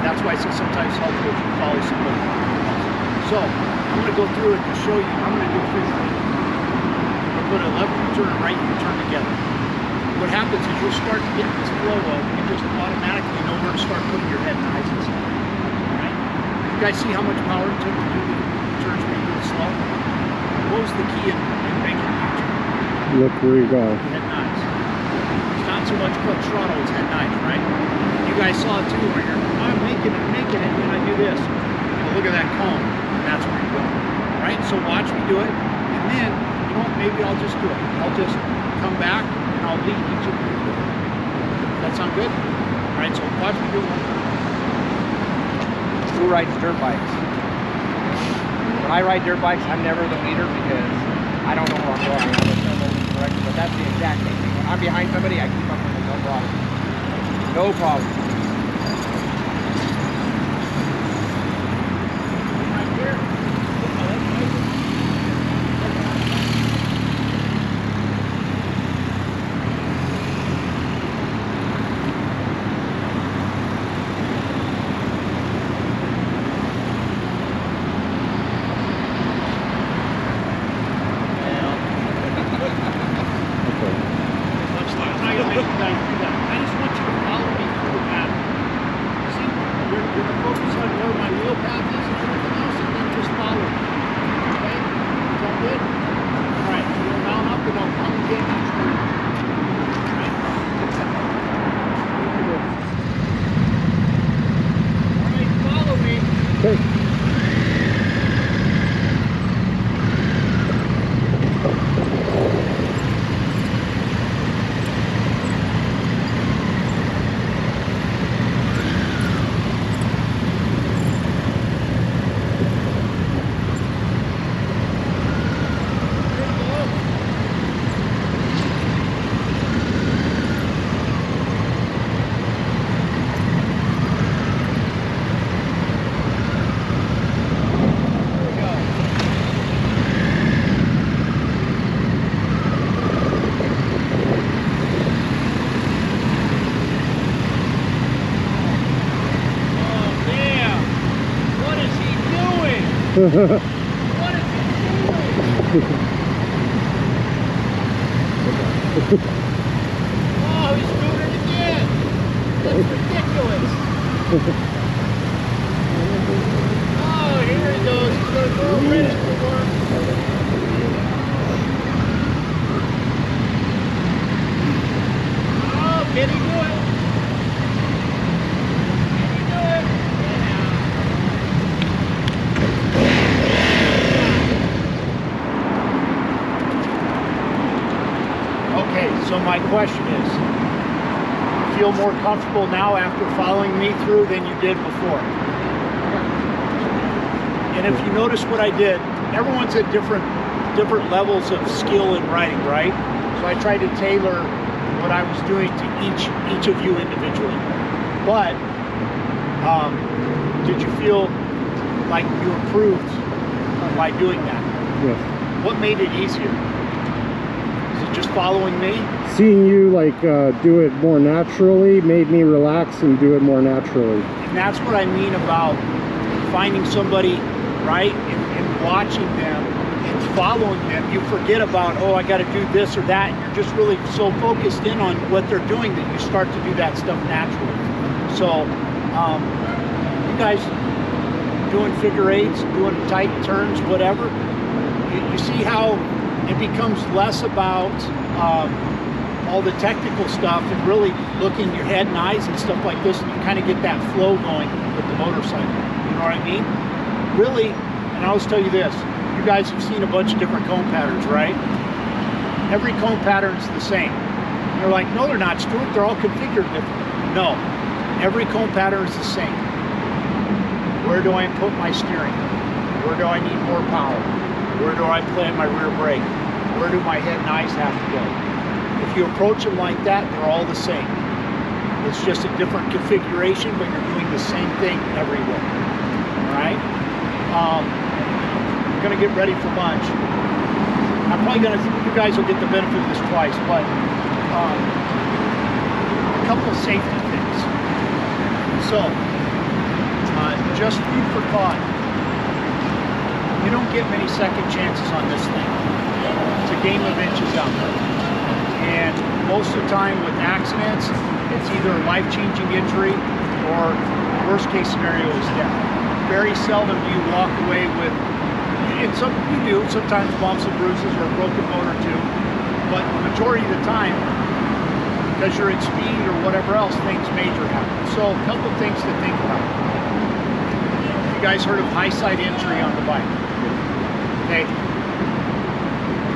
That's why I say sometimes helpful if you follow somebody. So, I'm going to go through it to show you. I'm going to do it visually. I'm going to put a left U-turn and right U-turn together. What happens is you'll start to get this flow of, you just automatically know where to start putting your head and eyes and stuff. Alright? You guys see how much power it took to do the turns being really slow? What was the key in making the U-turn? Look where you go. Head and eyes. It's not so much clutch throttle, it's head and eyes, right? You guys saw it too where you're, I'm making it, and I do this. Well, look at that cone. That's where you go. Right? So watch me do it. And then, you know what, maybe I'll just do it. I'll just come back and I'll lead each of you through it. Does that sound good? Alright, so watch me do it. Who rides dirt bikes? When I ride dirt bikes, I'm never the leader because I don't know where I'm going. I have a thermal correction, but that's the exact same thing. When I'm behind somebody, I keep up with them, no problem. No problem. Right here. What is he doing? Oh, he's doing it again. That's ridiculous. Oh, here he goes. He's going to throw a wrench for him. Oh, can he do it? So my question is, you feel more comfortable now after following me through than you did before? And if you notice what I did, everyone's at different levels of skill in riding, right? So I tried to tailor what I was doing to each of you individually. But did you feel like you improved by doing that? Yes. What made it easier? Is it just following me? Seeing you like do it more naturally made me relax and do it more naturally. And that's what I mean about finding somebody, right, and watching them and following them. You forget about, oh, I got to do this or that, and you're just really so focused in on what they're doing that you start to do that stuff naturally. So you guys doing figure eights, doing tight turns, whatever, you see how it becomes less about all the technical stuff and really looking your head and eyes and stuff like this, and you kind of get that flow going with the motorcycle. You know what I mean? Really, and I'll just tell you this, you guys have seen a bunch of different cone patterns, right? Every cone pattern's the same. You're like, no, they're not, Stuart, they're all configured differently. No, every cone pattern is the same. Where do I put my steering? Where do I need more power? Where do I plan my rear brake? Where do my head and eyes have to go? If you approach them like that, they're all the same. It's just a different configuration, but you're doing the same thing everywhere. All right? We're gonna get ready for lunch. I'm probably gonna, you guys will get the benefit of this twice, but a couple of safety things. So, just food for thought. You don't get many second chances on this thing. It's a game of inches out there. And most of the time with accidents, it's either a life-changing injury or worst case scenario is death. Very seldom do you walk away with, and some you do, sometimes bumps and bruises or a broken bone or two, but the majority of the time, because you're at speed or whatever else, things major happen. So a couple of things to think about. You guys heard of high side entry on the bike? Okay.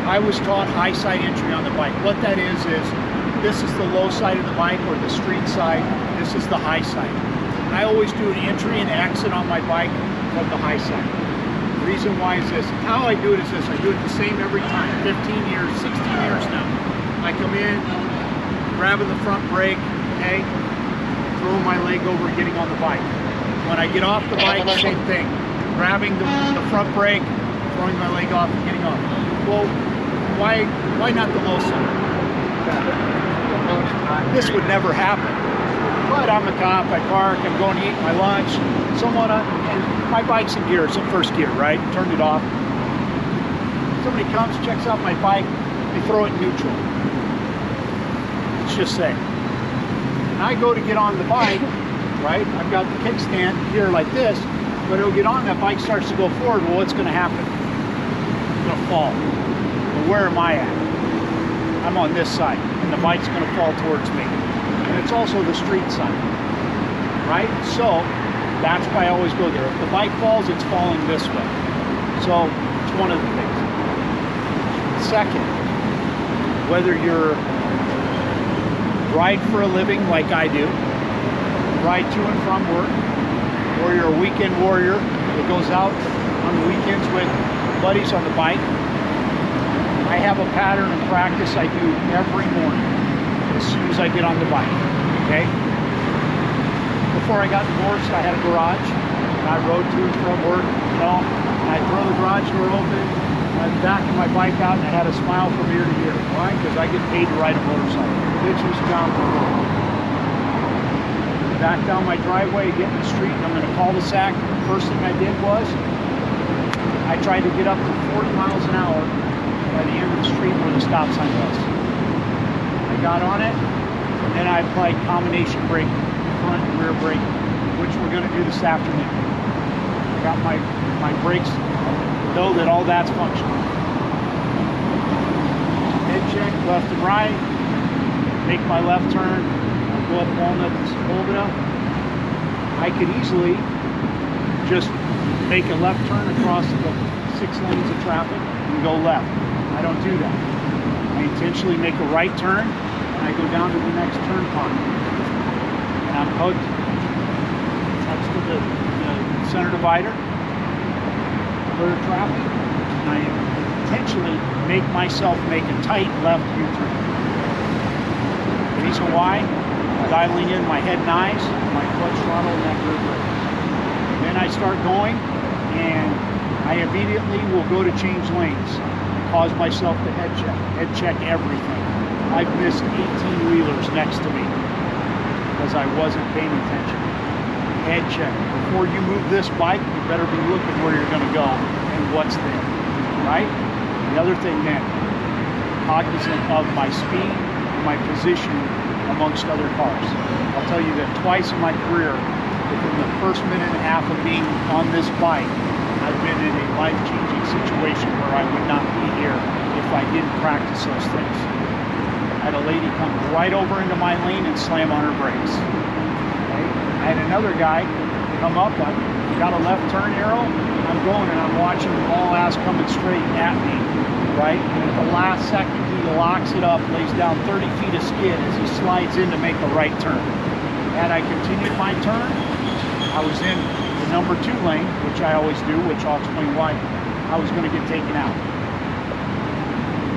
I was taught high side entry on the bike. What that is this is the low side of the bike or the street side. This is the high side. I always do an entry and exit on my bike from the high side. The reason why is this. How I do it is this. I do it the same every time. 15 years, 16 years now. I come in, grabbing the front brake, okay, throwing my leg over and getting on the bike. When I get off the bike, same thing. Grabbing the front brake, throwing my leg off and getting off. Well, why not the low center? This would never happen. But I'm a cop, I park, I'm going to eat my lunch, someone, and my bike's in gear, it's in first gear, right? Turned it off. Somebody comes, checks out my bike, they throw it in neutral. Let's just say. And I go to get on the bike, right? I've got the kickstand here like this, but it'll get on, that bike starts to go forward, well, what's gonna happen? It's gonna fall. Well, where am I at? I'm on this side, and the bike's gonna fall towards me. And it's also the street side, right? So that's why I always go there. If the bike falls, it's falling this way. So it's one of the things. Second, whether you're ride for a living like I do, ride to and from work, or you're a weekend warrior that goes out on the weekends with buddies on the bike, I have a pattern and practice I do every morning as soon as I get on the bike, okay? Before I got divorced, I had a garage, and I rode to and from work, you know, and I'd throw the garage door open, I'd back my bike out, and I had a smile from ear to ear. Why? Because I get paid to ride a motorcycle. Bitch was down for work. Back down my driveway, get in the street, and I'm in a cul-de-sac. First thing I did was, I tried to get up to 40 miles an hour by the end of the street where the stop sign was. I got on it, and then I applied combination brake, front and rear brake, which we're going to do this afternoon. I got my brakes, know that all that's functional. Head check, left and right, make my left turn, I'll go up Walnut to Sepulveda. I could easily just make a left turn across the 6 lanes of traffic and go left. I don't do that. I intentionally make a right turn and I go down to the next turn pond. And I'm hooked. Touch to the center divider, clear traffic, and I intentionally make myself make a tight left U-turn. The reason why, dialing in my head and eyes, my clutch throttle, and that rear brake. Then I start going, and I immediately will go to change lanes. Cause myself to head check everything. I've missed 18-wheelers next to me because I wasn't paying attention. Head check. Before you move this bike, you better be looking where you're going to go and what's there, right? The other thing then, cognizant of my speed and my position amongst other cars. I'll tell you that twice in my career, within the first minute and a half of being on this bike, I've been in a life-changing situation where I would not be here if I didn't practice those things. I had a lady come right over into my lane and slam on her brakes. Okay? I had another guy come up, I got a left turn arrow, I'm going and I'm watching the all ass coming straight at me, right? And at the last second, he locks it up, lays down 30 feet of skid as he slides in to make a right turn. Had I continued my turn, I was in the number 2 lane, which I always do, which I'll explain why, I was going to get taken out.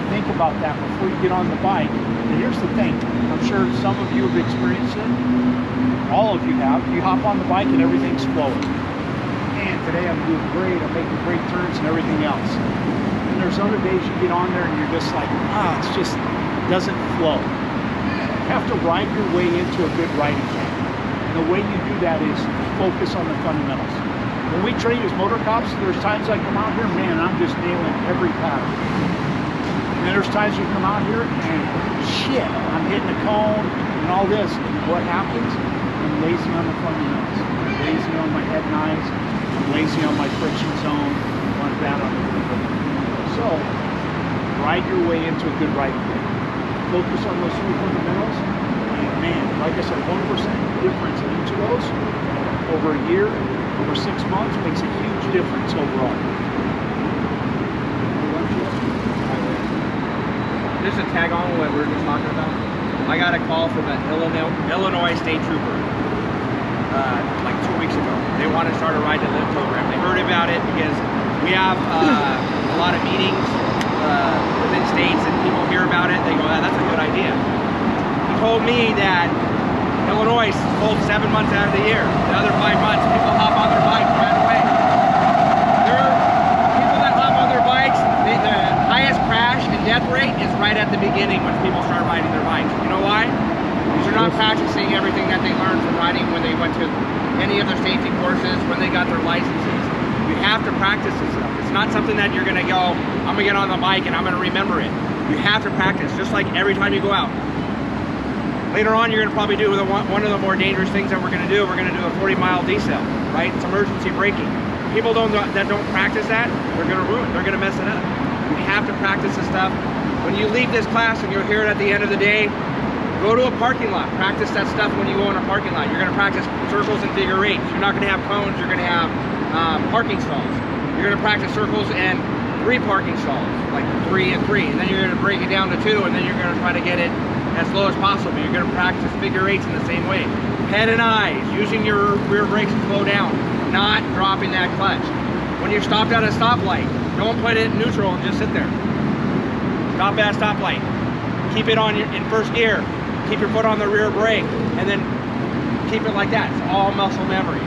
Think about that before you get on the bike. And here's the thing, I'm sure some of you have experienced it, all of you have. You hop on the bike and everything's flowing. Man, today I'm doing great, I'm making great turns and everything else. And there's other days you get on there and you're just like, it's just doesn't flow. You have to ride your way into a good riding camp. And the way you do that is focus on the fundamentals. When we train as motor cops, there's times I come out here, man, I'm just nailing every pattern. And then there's times you come out here and shit, I'm hitting a cone and all this. And what happens? I'm lazy on the fundamentals. I'm lazy on my head and eyes. I'm lazy on my friction zone. I'm bad on the brake. So, ride your way into a good riding camp. Focus on those 3 fundamentals. And man, like I said, 1% difference in each of those over a year, over 6 months makes a huge difference overall. Just to tag on what we were just talking about, I got a call from an Illinois state trooper like 2 weeks ago. They wanted to start a ride to live program. They heard about it because We have a lot of meetings within states, and people hear about it. They go, "Ah, that's a good idea." He told me that Illinois is full 7 months out of the year. The other 5 months, people hop on their bikes right away. There are people that hop on their bikes. The highest crash and death rate is right at the beginning when people start riding their bikes. You know why? Because they're not practicing everything that they learned from riding when they went to any of their safety courses, when they got their licenses. You have to practice this stuff. It's not something that you're gonna go, I'm gonna get on the bike and I'm gonna remember it. You have to practice, just like every time you go out. Later on, you're gonna probably do one of the more dangerous things that we're gonna do. We're gonna do a 40-mile decel, right? It's emergency braking. People that don't practice that, they're gonna ruin it. They're gonna mess it up. You have to practice this stuff. When you leave this class and you'll hear it at the end of the day, go to a parking lot. Practice that stuff when you go in a parking lot. You're gonna practice circles and figure eights. You're not gonna have cones. You're gonna have parking stalls. You're gonna practice circles and 3 parking stalls, like 3 and 3, and then you're gonna break it down to 2, and then you're gonna try to get it as low as possible. You're gonna practice figure eights in the same way. Head and eyes, using your rear brakes to slow down, not dropping that clutch. When you're stopped at a stoplight, don't put it in neutral and just sit there. Stop at a stoplight. Keep it on in first gear. Keep your foot on the rear brake, and then keep it like that. It's all muscle memory.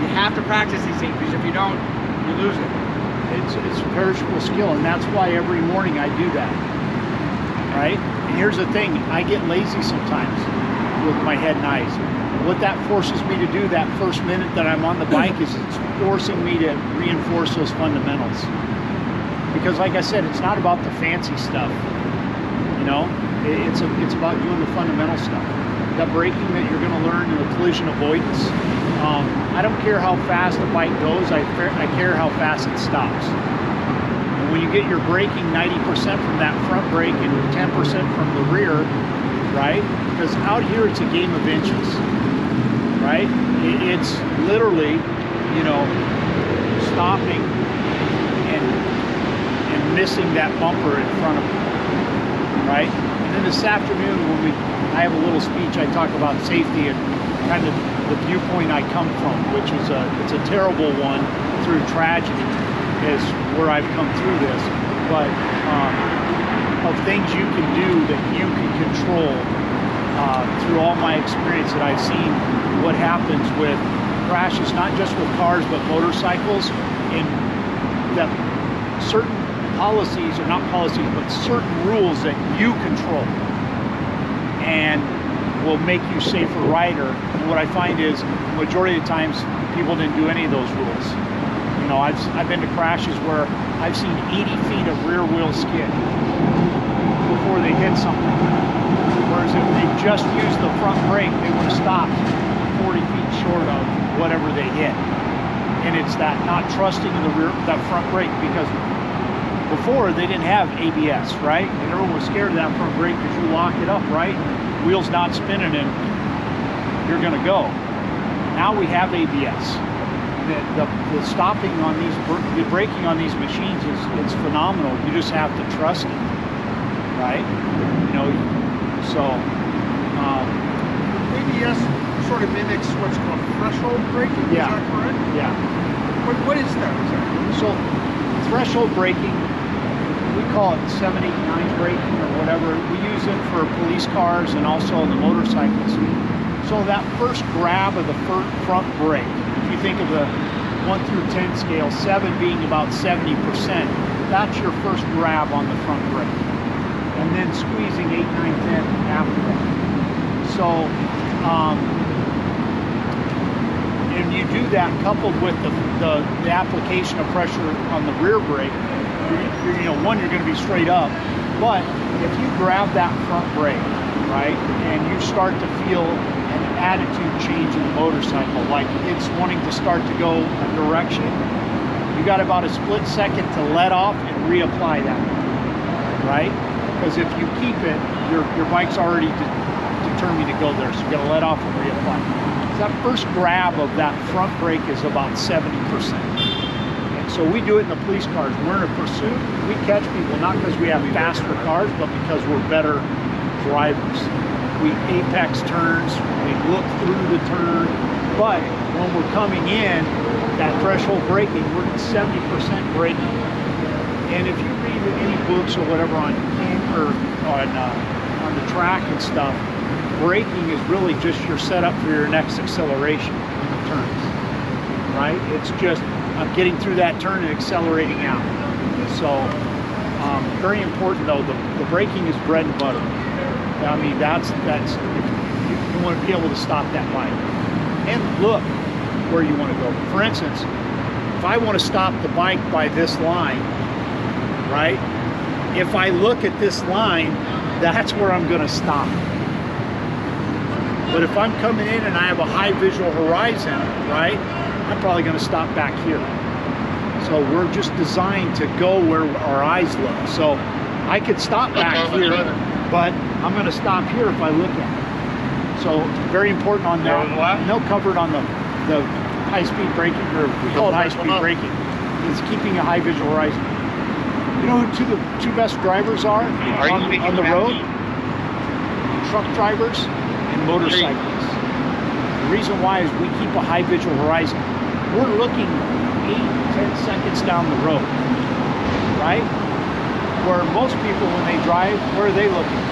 You have to practice these things, because if you don't, you lose it. It's a perishable skill, and that's why every morning I do that, right? And here's the thing, I get lazy sometimes with my head and eyes. What that forces me to do that first minute that I'm on the bike is it's forcing me to reinforce those fundamentals. Because like I said, it's not about the fancy stuff, you know? It's about doing the fundamental stuff. That braking that you're gonna learn in the collision avoidance, I don't care how fast the bike goes, I care how fast it stops. And when you get your braking 90% from that front brake and 10% from the rear, right? Because out here it's a game of inches, right? It's literally, you know, stopping and missing that bumper in front of you, right? And then this afternoon when I have a little speech, I talk about safety and kind of the viewpoint I come from, which is it's a terrible one through tragedy, is where I've come through this, but of things you can do that you can control through all my experience that I've seen what happens with crashes, not just with cars, but motorcycles, and that certain policies, or not policies, but certain rules that you control and will make you safer rider. And what I find is the majority of the times people didn't do any of those rules. You know, I've been to crashes where I've seen 80 feet of rear wheel skid before they hit something. Whereas if they just used the front brake, they would have stopped 40 feet short of whatever they hit. And it's that not trusting in the rear, that front brake, because before they didn't have ABS, right? And everyone was scared of that front brake because you lock it up, right? Wheels not spinning and you're gonna go. Now we have ABS. The stopping on these, the braking on these machines it's phenomenal. You just have to trust it, right? You know, so ABS sort of mimics what's called threshold braking. Yeah. Is that correct? Yeah. What is that exactly? So threshold braking, we call it 7, 8, 9 braking or whatever. We use it for police cars and also the motorcycles. So that first grab of the front brake, if you think of the 1 through 10 scale, 7 being about 70%, that's your first grab on the front brake. And then squeezing 8, 9, 10 after that. So, and you do that coupled with the application of pressure on the rear brake, you know, one, you're going to be straight up, but if you grab that front brake, right, and you start to feel an attitude change in the motorcycle, like it's wanting to start to go a direction, you got about a split second to let off and reapply that, right? Because if you keep it, your bike's already determined to go there, so you got to let off and reapply. So that first grab of that front brake is about 70%. So we do it in the police cars. We're in a pursuit. We catch people not because we have faster cars, but because we're better drivers. We apex turns, we look through the turn, But when we're coming in, that threshold braking, we're at 70% braking. And if you read any books or whatever on the track and stuff, braking is really just your setup for your next acceleration in the turns, right? It's just getting through that turn and accelerating out. So very important though, the braking is bread and butter. I mean, that's you want to be able to stop that bike and look where you want to go. For instance, if I want to stop the bike by this line, right? If I look at this line, that's where I'm going to stop. But if I'm coming in and I have a high visual horizon, right, I'm probably going to stop back here. So we're just designed to go where our eyes look. So I could stop back here, but I'm going to stop here if I look at it. So very important on that. No covered on the high-speed braking, or we call it high-speed braking. It's keeping a high visual horizon. You know who the two best drivers are on the road? Truck drivers and motorcyclists. The reason why is we keep a high visual horizon. We're looking 8-10 seconds down the road, right? Where most people, when they drive, where are they looking?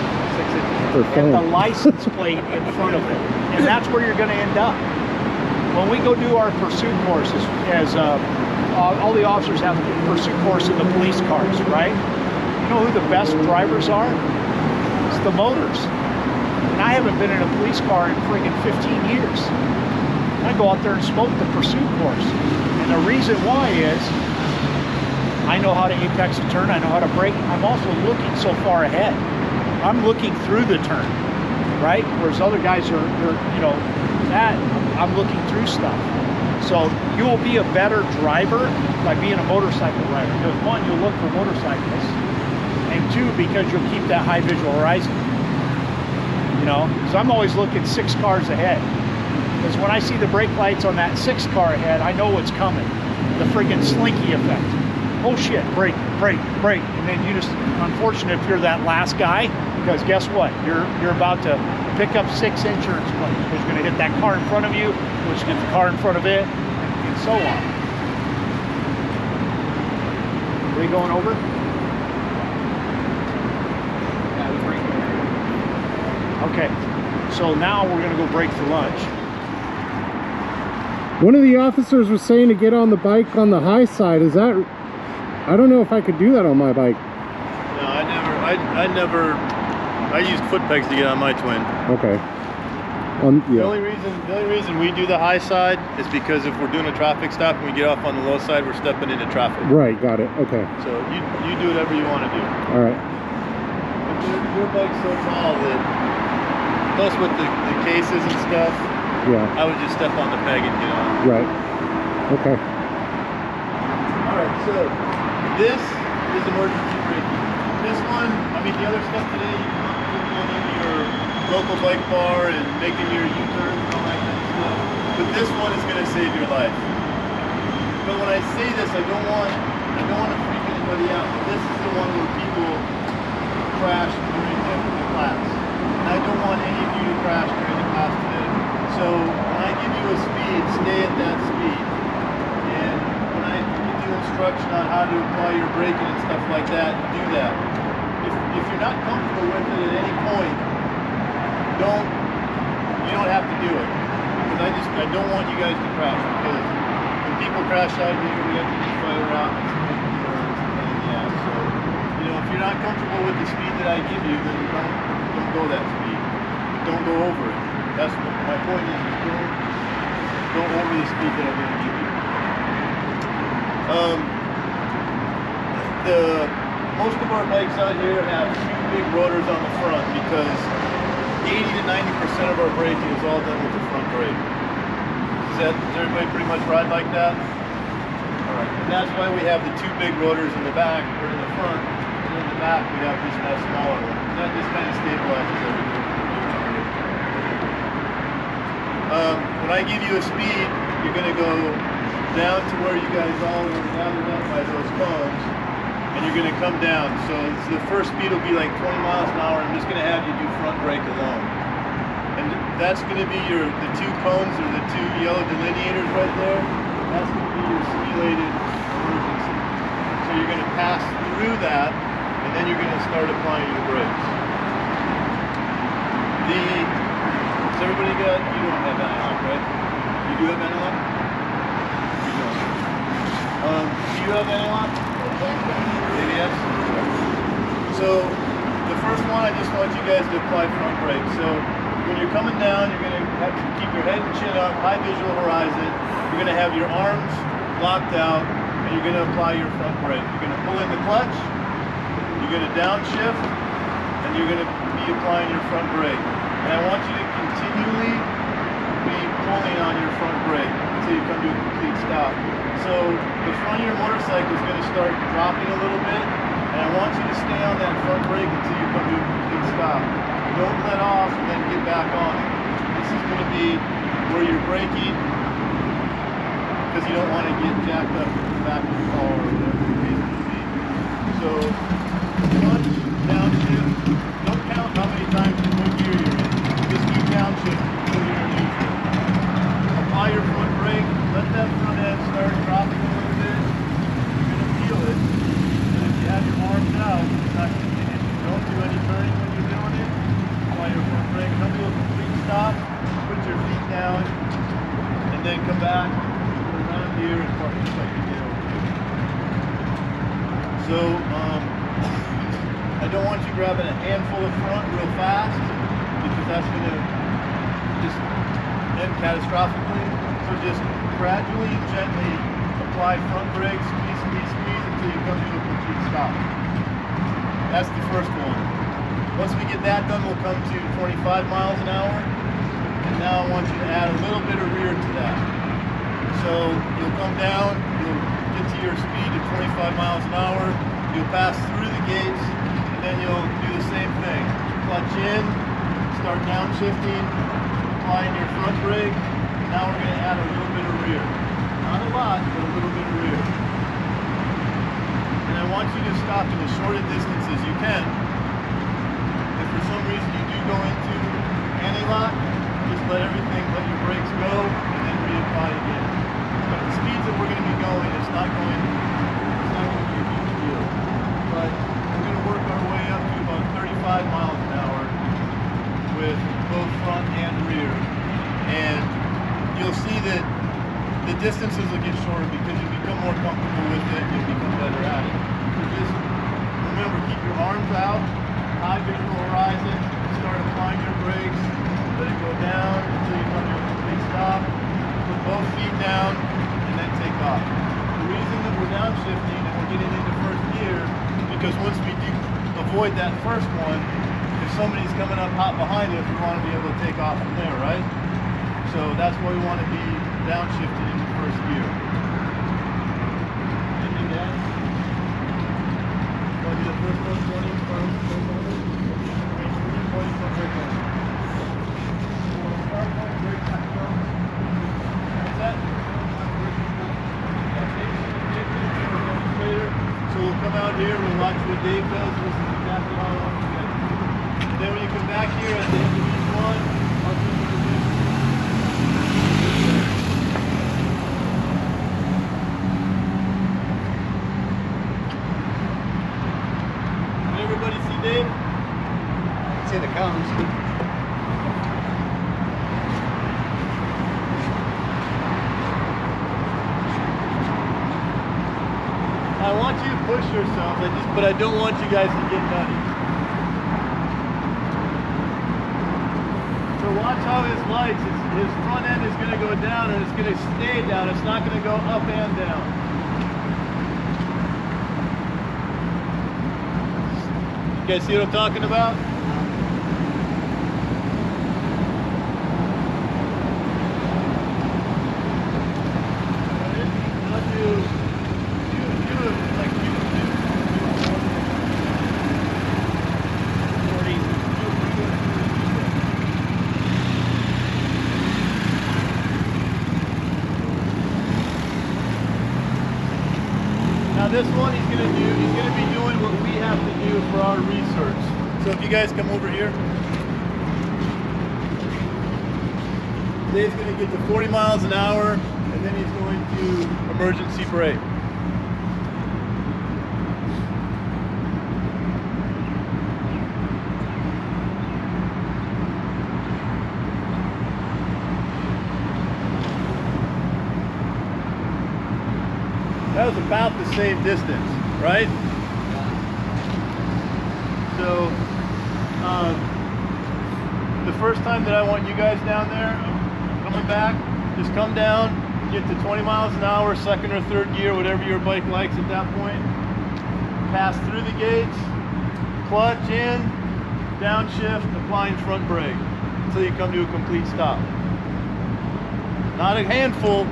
At the license plate in front of them. And that's where you're going to end up. When we go do our pursuit courses, as all the officers have a pursuit course in the police cars, right? You know who the best drivers are? It's the motors. And I haven't been in a police car in friggin' 15 years. I go out there and smoke the pursuit course. And the reason why is I know how to apex a turn, I know how to brake. I'm also looking so far ahead. I'm looking through the turn, right? Whereas other guys are you know, I'm looking through stuff. So you will be a better driver by being a motorcycle rider. Because one, you'll look for motorcyclists, and two, because you'll keep that high visual horizon. You know, so I'm always looking 6 cars ahead. Because when I see the brake lights on that 6 car ahead, I know what's coming. The friggin' slinky effect. Oh shit, brake, brake, brake. And then you just, unfortunate if you're that last guy, because guess what? You're about to pick up 6 insurance claims, because you're gonna hit that car in front of you, which gets the car in front of it, and so on. Are they going over? Yeah, we're breaking over. Okay, so now we're gonna go break for lunch. One of the officers was saying to get on the bike on the high side. Is that, I don't know if I could do that on my bike. No, I used foot pegs to get on my twin. Okay. The only reason we do the high side is because if we're doing a traffic stop and we get off on the low side, we're stepping into traffic. Right, got it. Okay. So you do whatever you want to do. All right. But your bike's so tall that, plus with the cases and stuff, yeah, I would just step on the peg and get on. Right. Okay. Alright, so this is emergency braking. This one, I mean, the other stuff today, you can go into your local bike bar and making your U-turns and all that kind of stuff. But this one is going to save your life. But when I say this, I don't want to freak anybody out. But this is the one where people crash during the class. And I don't want any of you to crash during the class today. So when I give you a speed, stay at that speed. And when I give you instruction on how to apply your braking and stuff like that, do that. If you're not comfortable with it at any point, you don't have to do it. Because I don't want you guys to crash, because when people crash out here, we have to get fire out and some big deals and yeah. So, you know, if you're not comfortable with the speed that I give you, then don't go that speed. Don't go over it. That's my point is don't over the speed that I'm going to give you. Most of our bikes out here have 2 big rotors on the front because 80 to 90% of our braking is all done with the front brake. Does everybody pretty much ride like that? Alright, and that's why we have the 2 big rotors in the back, or in the front, and in the back we have just that smaller one. That just kind of stabilizes everything. When I give you a speed, you're going to go down to where you guys all were gathered up by those cones, and you're going to come down. So the first speed will be like 20 miles an hour. I'm just going to have you do front brake alone. And that's going to be the two cones or the two yellow delineators right there. That's going to be your simulated emergency. So you're going to pass through that, and then you're going to start applying your brakes. Has everybody got, you don't have anti-lock, right? You do have anti-lock? You don't. Do you have anti-lock? Maybe yes? So the first one, I just want you guys to apply front brake. So when you're coming down, you're going to have to keep your head and chin up, high visual horizon. You're going to have your arms locked out, and you're going to apply your front brake. You're going to pull in the clutch, you're going to downshift, and you're going to be applying your front brake. And I want you to continually be pulling on your front brake until you come to a complete stop. So the front of your motorcycle is going to start dropping a little bit, and I want you to stay on that front brake until you come to a complete stop. Don't let off and then get back on it. This is going to be where you're braking, because you don't want to get jacked up in the back of the car or whatever the case may be. So clutch, downshift. Don't count how many times in what gear you're in. Just keep downshifting until you're in neutral. Apply your front brake. Let that front end start dropping a little bit. You're going to feel it. And if you have your arms out, it's not going to get it. Don't do any turning when you're doing it. Apply your front brake. Come to a complete stop. Put your feet down. And then come back. Around here and park just like you did over here. So, I don't want you grabbing a handful of front real fast, because that's going to just end catastrophically. So just gradually and gently apply front brakes, squeeze, squeeze, squeeze until you come to a complete stop. That's the first one. Once we get that done, we'll come to 25 miles an hour. And now I want you to add a little bit of rear to that. So you'll come down, you'll get to your speed of 25 miles an hour, you'll pass through the gates, and then you'll do the same thing. Clutch in, start downshifting, applying your front brake. Now we're going to add a little bit of rear. Not a lot, but a little bit of rear. And I want you to stop in as short a distance as you can. If for some reason you do go into anti-lock, just let your brakes go, and then reapply again. But the speeds that we're going to be going, it's not going to be a huge deal. But we're going to work our way up to about 35 miles an hour with both front and rear. And you'll see that the distances will get shorter because you become more comfortable with it, you'll become better at it. So just remember, keep your arms out, high visual horizon, start applying your brakes, let it go down until you come to a complete stop, put both feet down, and then take off. The reason that we're downshifting and we're getting into first gear, because once we do avoid that first one, if somebody's coming up hot behind us, we want to be able to take off from there, right? So that's why we want to be downshifted into first gear. Anything to add? Want to do the first one, 20, front, so we'll come out here, we'll watch what Dave does, this is exactly how I want to get it. Then when you come back here at the end of each one, I'll give you the vision. Did everybody see Dave? See the cones. I want you to push yourselves, but I don't want you guys to get nutty. So watch how his lights, his front end is going to go down and it's going to stay down. It's not going to go up and down. You guys see what I'm talking about? This one he's going to be doing what we have to do for our research. So if you guys come over here. Dave's going to get to 40 miles an hour, and then he's going to emergency brake. That was about the same distance, right? So, the first time that I want you guys down there, coming back, just come down, get to 20 miles an hour, second or third gear, whatever your bike likes at that point. Pass through the gates, clutch in, downshift, applying front brake until you come to a complete stop. Not a handful,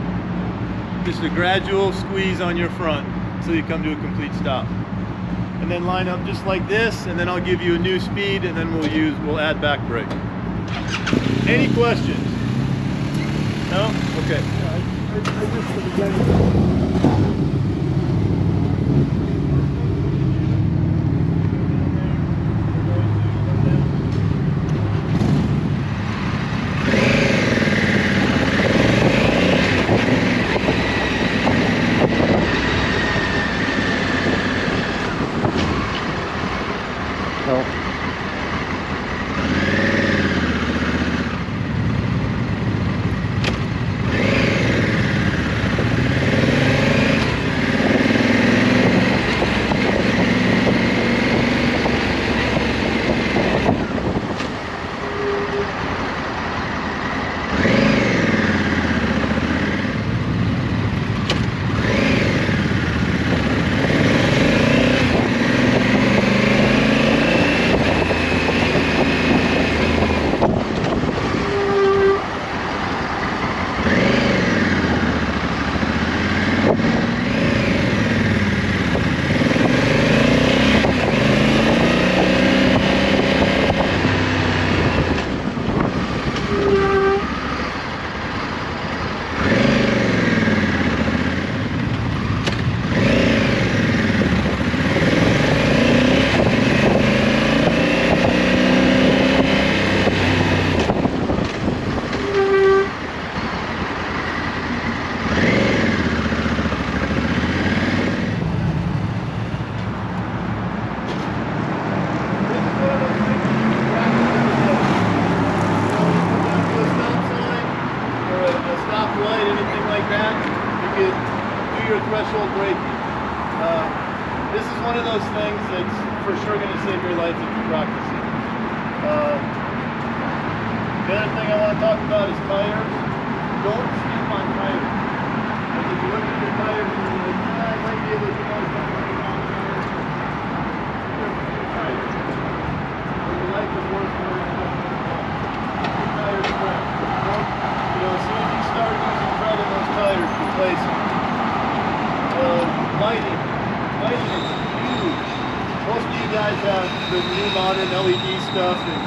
just a gradual squeeze on your front until you come to a complete stop. And then line up just like this, and then I'll give you a new speed, and then we'll add back brake. Any questions? No? Okay. Threshold braking. This is one of those things that's for sure going to save your life if you practice it. The other thing I want to talk about is tires. Don't skip on tires. Like if you look at your tires and you're like, I might be able to get out something wrong there. Your tires. Your life is worth more than your tires crack. As soon as you start using tread in those tires, replace them. Lighting. Lighting is huge. Most of you guys have the new modern LED stuff and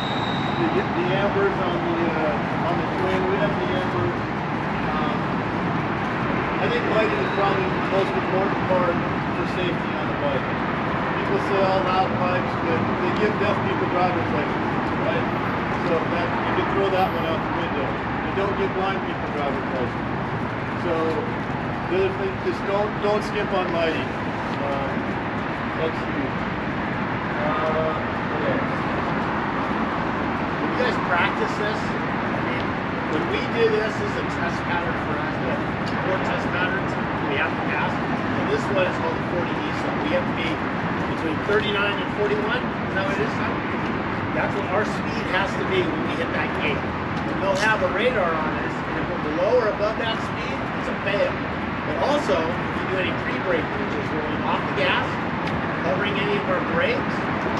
the ambers on the twin. We have the ambers. I think lighting is probably the most important part for safety on the bike. People say all loud pipes, but they give deaf people driver's licenses, right? So that you can throw that one out the window. You don't give blind people driver's licenses. So the other thing, just don't skimp on lighting. That's huge. When you guys practice this, I mean, when we do this is a test pattern for us. We have 4 test patterns we have to pass. And this one is called the 40E, so we have to be between 39 and 41. Is that what it is, Tom? That's what our speed has to be when we hit that gate. And they'll have a radar on us, and if we're below or above that speed, it's a fail. But also, if you do any pre-brake, which is rolling off the gas, covering any of our brakes,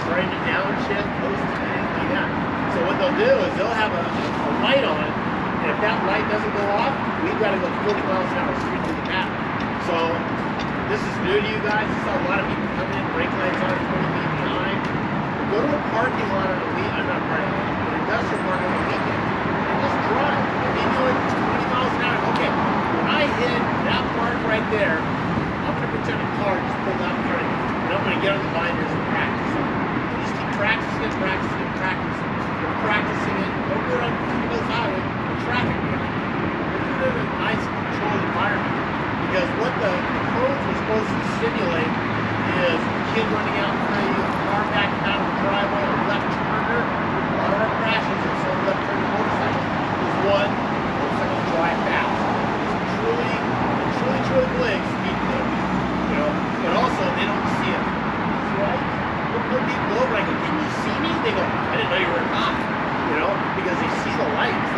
trying to downshift, post, anything like that. So what they'll do is they'll have a light on, and if that light doesn't go off, we've got to go 40 miles an hour straight through the path. So this is new to you guys. I saw a lot of people coming in, brake lights on 20 feet behind. But go to a parking lot on a weekend, not parking lot, an industrial park on a weekend, and just drive. And maybe like 20 miles an hour. Okay, when I hit that mark right there, I'm going to pretend a car just pulled out in front of me. And I'm going to get on the binders and practice it. Just keep practicing it, practicing it, practicing it. You're practicing it. Don't do it on the highway with traffic behind you.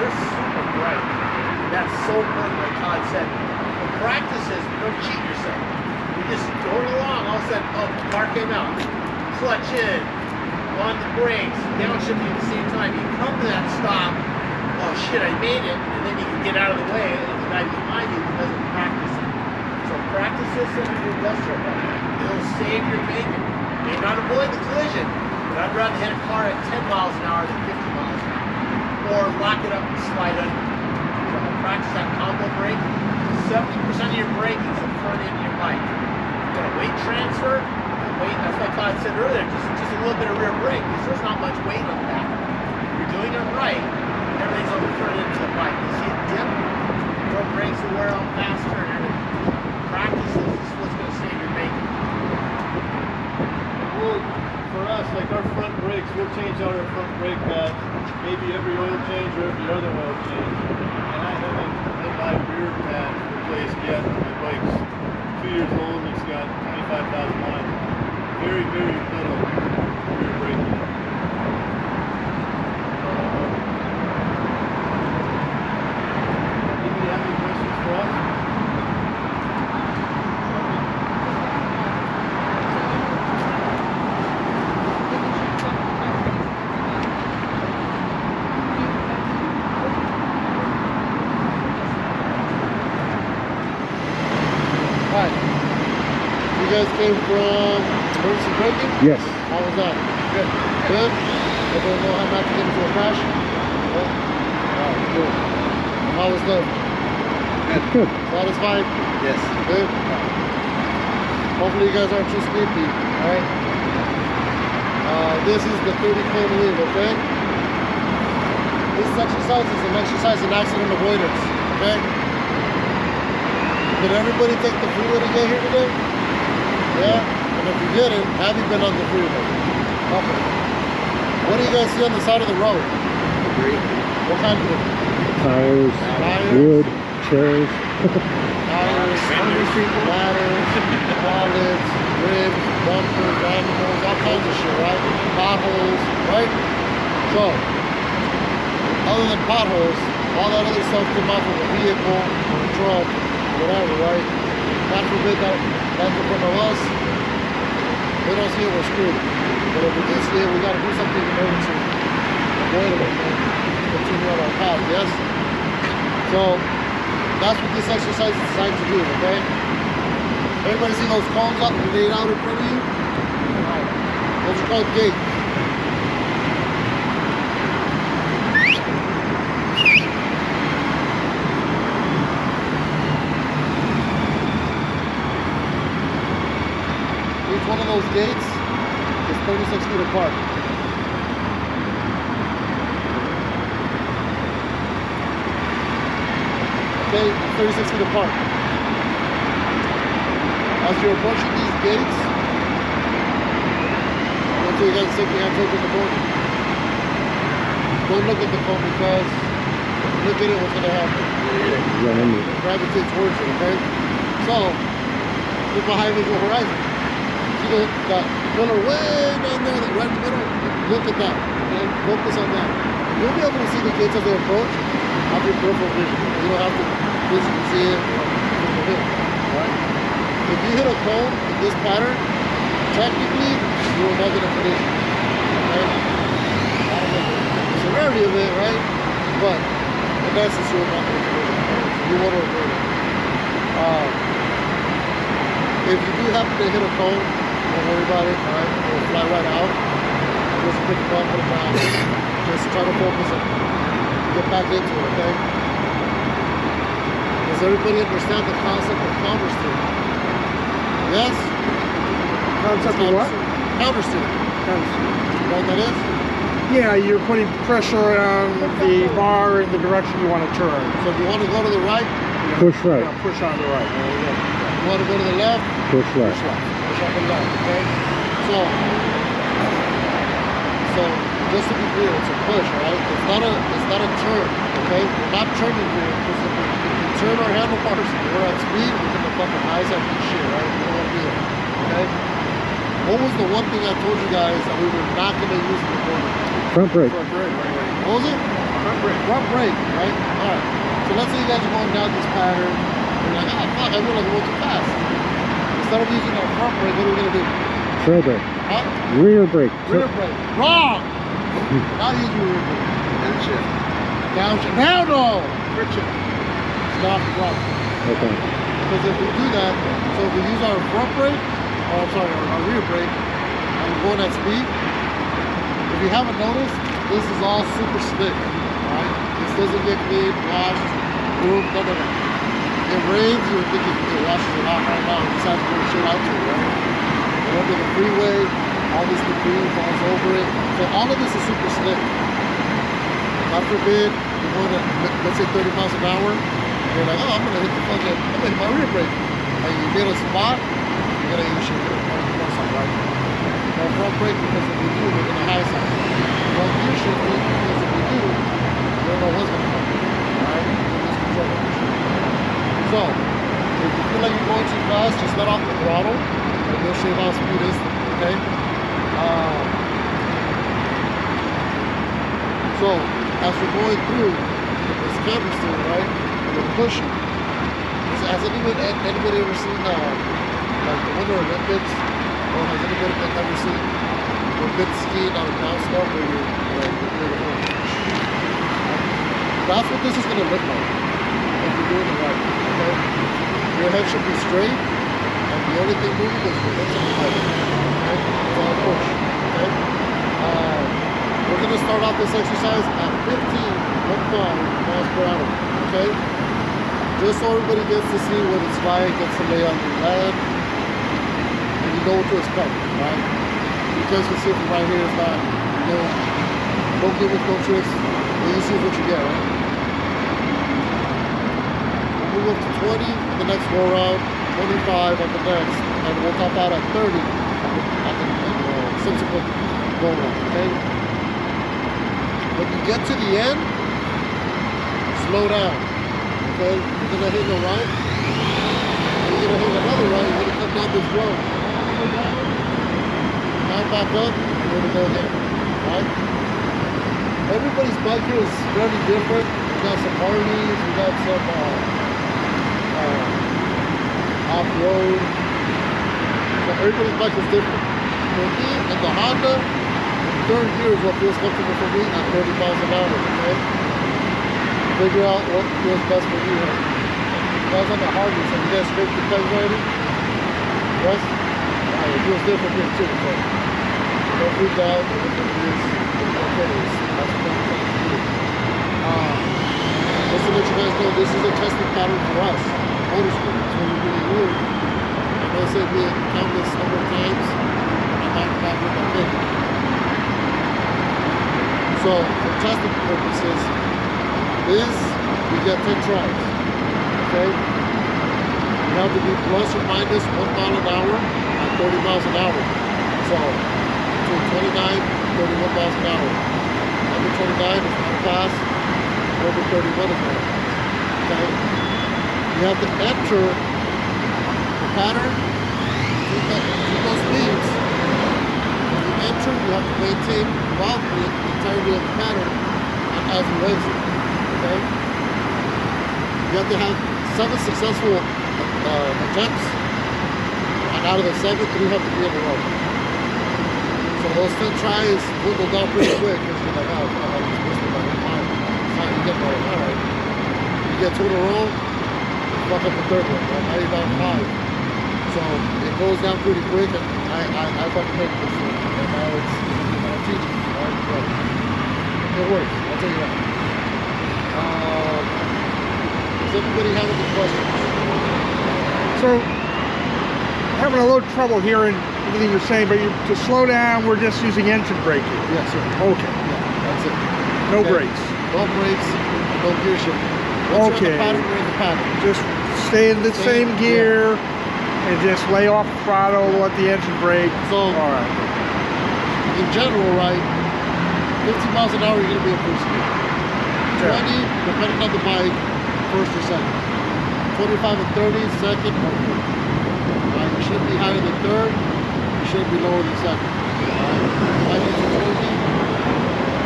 they're super bright. That's so important, like Todd said. The practices, don't cheat yourself. You just going along, all of a sudden, oh, car came out. Clutch in, on the brakes, downshifting at the same time. You come to that stop, oh shit, I made it, and then you can get out of the way, and the guy behind you doesn't practice it. So practice this in your industrial bike. It'll save your bacon. May not avoid the collision, but I'd rather hit a car at 10 miles an hour than 50 miles an hour. Or lock it up and slide under. So practice that combo brake. 70% of your braking is the front end of your bike. You got a weight transfer, weight, that's like Todd said earlier, just a little bit of rear brake, because there's not much weight on the back. If you're doing it right, everything's on the front end of the bike. You see it dip, your brakes will wear out faster and everything. Practice this is what's going to save your bacon. Well, for us, like our front brakes, we'll change out our front brake pads maybe every oil change or every other oil change. And I haven't had my rear pad replaced yet. My bike's 2 years old and it's got 25,000 miles. Very, very little rear braking. Anybody have any questions for us? You guys came from emergency braking? Yes. How was that? Good. Good? Everyone know how not to get into a crash? Yeah? Alright, good. How was the? Good. Satisfied? Yes. Good? Hopefully you guys aren't too sleepy, alright? This is the 30 cone lead, okay? This exercise is an exercise in accident avoidance, okay? Did everybody take the freeway to get here today? Yeah? And if you didn't, have you been on the freeway? Okay. What do you guys see on the side of the road? What kind of Tires, tires? wood, chairs. Tires, ladders, pallets, ribs, bumpers, animals, all kinds of shit, right? Potholes, right? So, other than potholes, all that other stuff come off of a vehicle or a truck, whatever, right? God forbid that that's in front of us. We don't see it, we're screwed. But if we do see it, we gotta do something in order to avoid it and continue on our path, yes? So, that's what this exercise is designed to do, okay? Everybody see those cones up laid out in front of you? Those are called gates. Each one of those gates is 36 feet apart. Okay, 36 feet apart. As you're approaching these gates, I'll tell you guys the same thing I told you in the morning. Don't look at the cone because if you look at it, what's going to happen? Run into it. Gravitate towards it, okay? So, keep a high visual horizon. See that pillar way down there, that right in the middle? Look at that, okay? Focus on that. You'll be able to see the gates as they approach off your peripheral vision. You don't have to physically see it or hit it, right? If you hit a cone in this pattern, technically, you're a negative collision, okay? I don't know the severity of it, right? But in essence, you're a negative collision. So you want to avoid it. If you do happen to hit a cone, don't worry about it, alright? It'll fly right out. Just pick it up, put it down. Just try to focus and get back into it, okay? Does everybody understand the concept of countersteer? Yes? Concept of what? Countersteer. You know what that is? Yeah, you're putting pressure on the bar in the direction you want to turn. So if you want to go to the right, Push right. Yeah, push on the right. there you go. You want to go to the left, Push right. push up and down, okay? So just to be clear, it's a push, right? It's not a turn, okay? We're not turning here because if we turn our handlebars, we're at speed, we're gonna fucking eyes up and shit, right? We don't want to do that, okay? What was the one thing I told you guys that we were not gonna use in the corner? Front brake. What What was it? Front brake. Front brake, right? Alright. So let's say you guys are going down this pattern. You're like, oh fuck, I feel like I'm going too fast. Instead of using our front brake, what are we gonna do? Trail brake. Huh? Rear brake. Rear brake. Wrong! Not use your rear brake. Downshift. Downshift. Now no! Friction. Stop the drop. Okay. Because if we do that, so if we use our front brake, or I'm sorry, our rear brake, and we're going at speed, if you haven't noticed, this is all super slick, right? This doesn't get cleaned, washed, groomed, none of that. It rains, you would think it washes it off right now. You just have to bring shit out to it, right? And under the freeway, all this debris falls over it. So all of this is super slick. God forbid, you're going at, let's say 30 miles an hour, and you're like, oh, I'm gonna hit the fucking, I'm gonna hit my rear brake. And you get a spot, you're gonna use your front side, right? No front brake, because if we do, we're gonna high side. No gear shifting, because if we do, you don't know what's gonna happen. Alright? Just control it. So, if you feel like you're going too fast, just let off the throttle, and you'll shave off speed instantly, okay? So, as we're going through this camera steer, right, and we're pushing, has anybody ever seen like the Winter Olympics, or has anybody ever seen good skiing on a down slope where you're that's what this is going to look like if you're doing it right, okay? Your head should be straight, and the only thing moving is your hips and the head, okay? It's all push, okay? We're going to start off this exercise at 15 miles per hour, okay? Just so everybody gets to see what it's like, gets to lay on your land, and you know what to expect, right? You guys can see from right here, it's not, you know, don't give us no tricks, and you see what you get, right? We'll move up to 20 on the next go around, 25 on the next, and we'll top out at 30 on the subsequent go around, okay? When you get to the end, slow down, okay? You're gonna hit a right, you're gonna hit another right, you're gonna come down this road. Now back up, you're gonna go again, right? Everybody's bike here is very different. We got some Harleys, we got some off-road. So everybody's bike is different. For me, in the Honda, third gear is what feels comfortable for me at 30 miles an hour, okay? Figure out what feels best for you. Guys on the Harleys, have you guys scraped the pegs already? Yes? Alright, it feels different here too, but don't freak out. Just to let you guys know, this is a testing pattern for us. Motorsport, that's what we really do. I know I said we countless number of times, I'm not back with my thing. So, for testing purposes, this, we get 10 tries, okay? You have to be plus or minus 1 mile an hour at 30 miles an hour. So, between 29 and 31 miles an hour. Under 29 is not fast, over 31 is not fast, okay? You have to enter the pattern to those speeds. When you enter, you have to maintain throughout the entirety of the pattern as you exit, okay? You have to have 7 successful attempts, and out of the 7, 3 have to be in a row. So those 10 tries dwindle down pretty quick because you're like, oh, I just missed it by 1 time. It's not, you get by, all right. You get 2 in a row, fuck up the third one, right? Now you're down 5. So it goes down pretty quick, and I fucking hate this thing. And now it's teaching, right? But it works, I'll tell you that. Does everybody have any questions? So, having a little trouble hearing everything you're saying, but to slow down, we're just using engine braking. Yes, sir. Okay. Yeah, that's it. No Okay. brakes. No brakes, no gear shifting. Once you're in Okay. the pattern, you're in the pattern. Just stay in the same gear and just lay off the throttle, let the engine brake. So, all right. in general, right, 15 miles an hour, you're going to be in first gear. 20, depending on the bike, first or second. 25 and 30, second or third. Right, you shouldn't be higher than third. You shouldn't be lower than second. Right, like it's 20.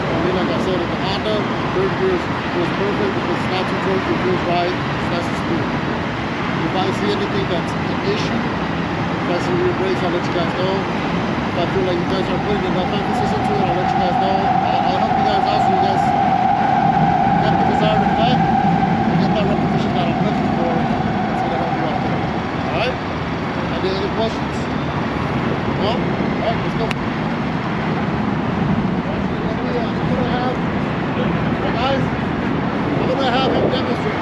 I mean, like I said, in the Honda, third gear feels perfect. If it's not too close, it feels right. That's the speed. If I see anything that's an issue, if I see rear brakes, I'll let you guys know. If I feel like you guys are putting enough emphasis into it, I'll let you guys know. I'll help you guys out so you guys get the desired effect and get that repetition that I'm looking for. That's going to help you out there. Alright? Any other questions? No? Alright, let's go. Guys, I'm going to have him demonstrate.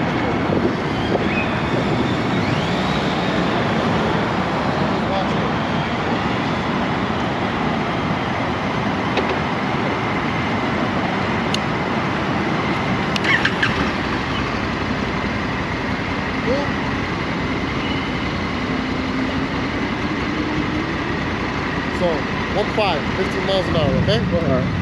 So, 1.5, 15 miles an hour, okay? Go ahead. All right.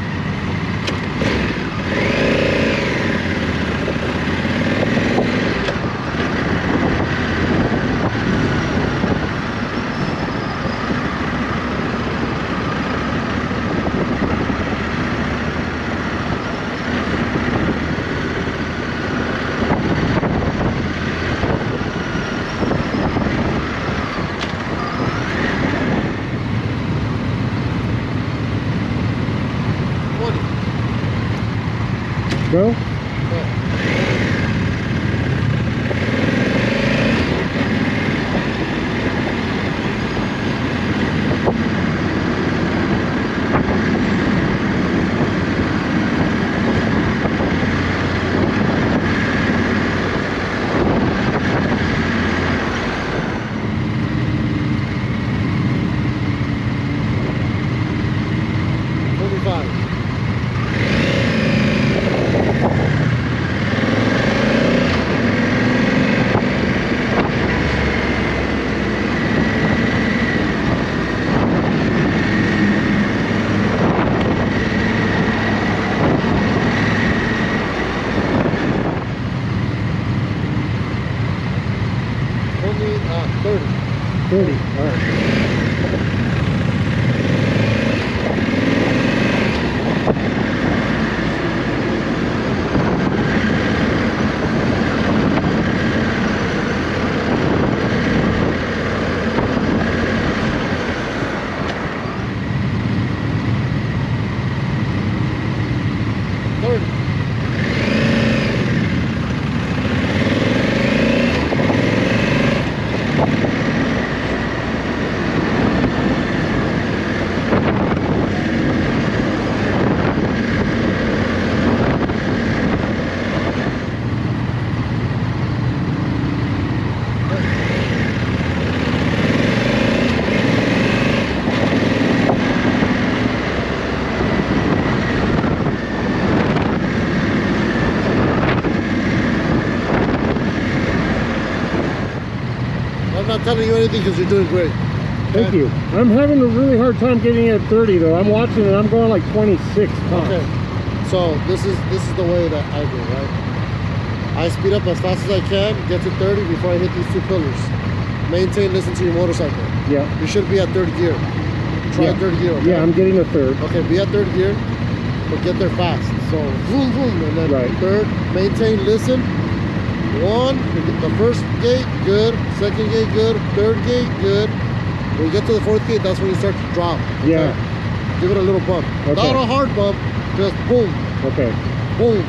Go. Only 30. 30, all right. I'm not telling you anything because you're doing great. Okay? Thank you. I'm having a really hard time getting at 30 though. I'm watching and I'm going like 26 tops. Okay. So this is the way that I do, right? I speed up as fast as I can, get to 30 before I hit these two pillars. Maintain, listen to your motorcycle. Yeah. You should be at third gear. Try third gear. Okay? Yeah, I'm getting a third. Okay, be at third gear, but get there fast. So boom, boom, and then third. Maintain, listen. One, the first gate, good. Second gate, good. Third gate, good. When you get to the fourth gate, that's when you start to drop. Okay? Yeah. Give it a little bump. Okay. Not a hard bump, just boom. Okay. Boom.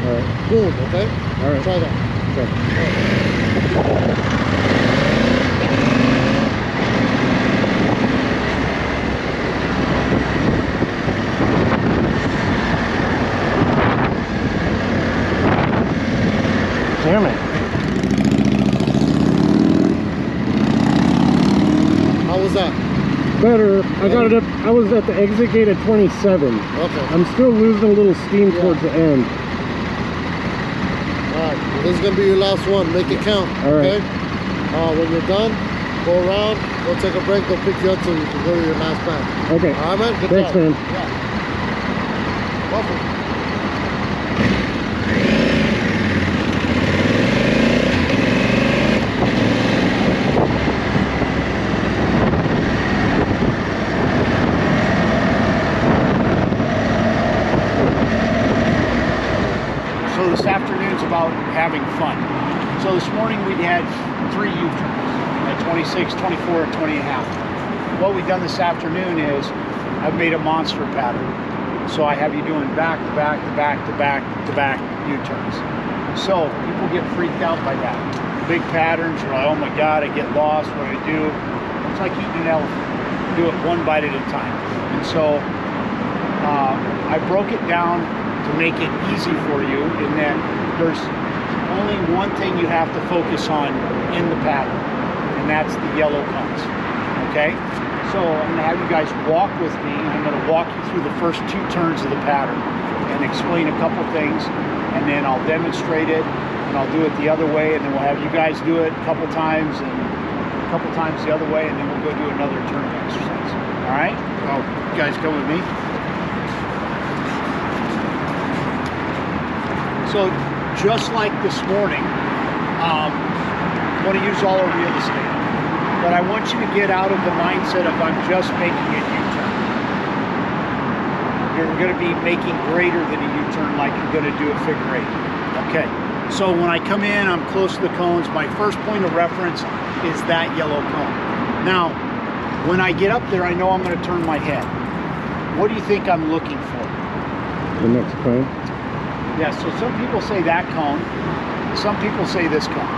All right. Boom, okay? All right. Try that. Okay. All right. Damn it. How was that? Better. I got it up. I was at the exit gate at 27. Okay. I'm still losing a little steam towards the end. Alright, well, this is going to be your last one. Make it count. All right. Okay? When you're done, go around, go take a break, they'll pick you up so you can go to your last band. Okay. Alright, man? Good Thanks, job. man. Yeah. Welcome. this afternoon's about having fun. So this morning we had 3 U-turns at 26, 24, and 20 and a half. What we've done this afternoon is I've made a monster pattern. So I have you doing back to back to back to back to back U-turns. So people get freaked out by that. Big patterns, you're like, oh my God, I get lost, what do I do? It's like eating an elephant. Do it one bite at a time. And so I broke it down to make it easy for you in that there's only one thing you have to focus on in the pattern, and that's the yellow cones, okay? So I'm gonna have you guys walk with me. I'm gonna walk you through the first 2 turns of the pattern and explain a couple things, and then I'll demonstrate it, and I'll do it the other way, and then we'll have you guys do it a couple times, and a couple times the other way, and then we'll go do another turn exercise, all right? Oh, you guys come with me? So just like this morning, I want to use all our real estate, but I want you to get out of the mindset of I'm just making a U-turn. You're going to be making greater than a U-turn like you're going to do a figure 8. Okay, so when I come in, I'm close to the cones. My first point of reference is that yellow cone. Now, when I get up there, I know I'm going to turn my head. What do you think I'm looking for? The next cone. Yeah, so some people say that cone, some people say this cone.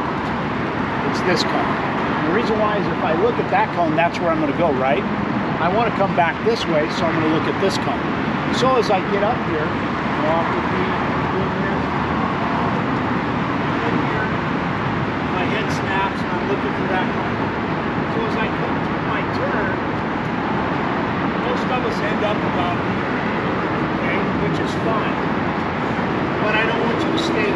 It's this cone. And the reason why is if I look at that cone, that's where I'm going to go, right? I want to come back this way, so I'm going to look at this cone. So as I get up here, walk with me, doing this, in here, my head snaps and I'm looking for that cone. So as I come through my turn, most of us end up about here, okay, which is fine. But I don't want you to stay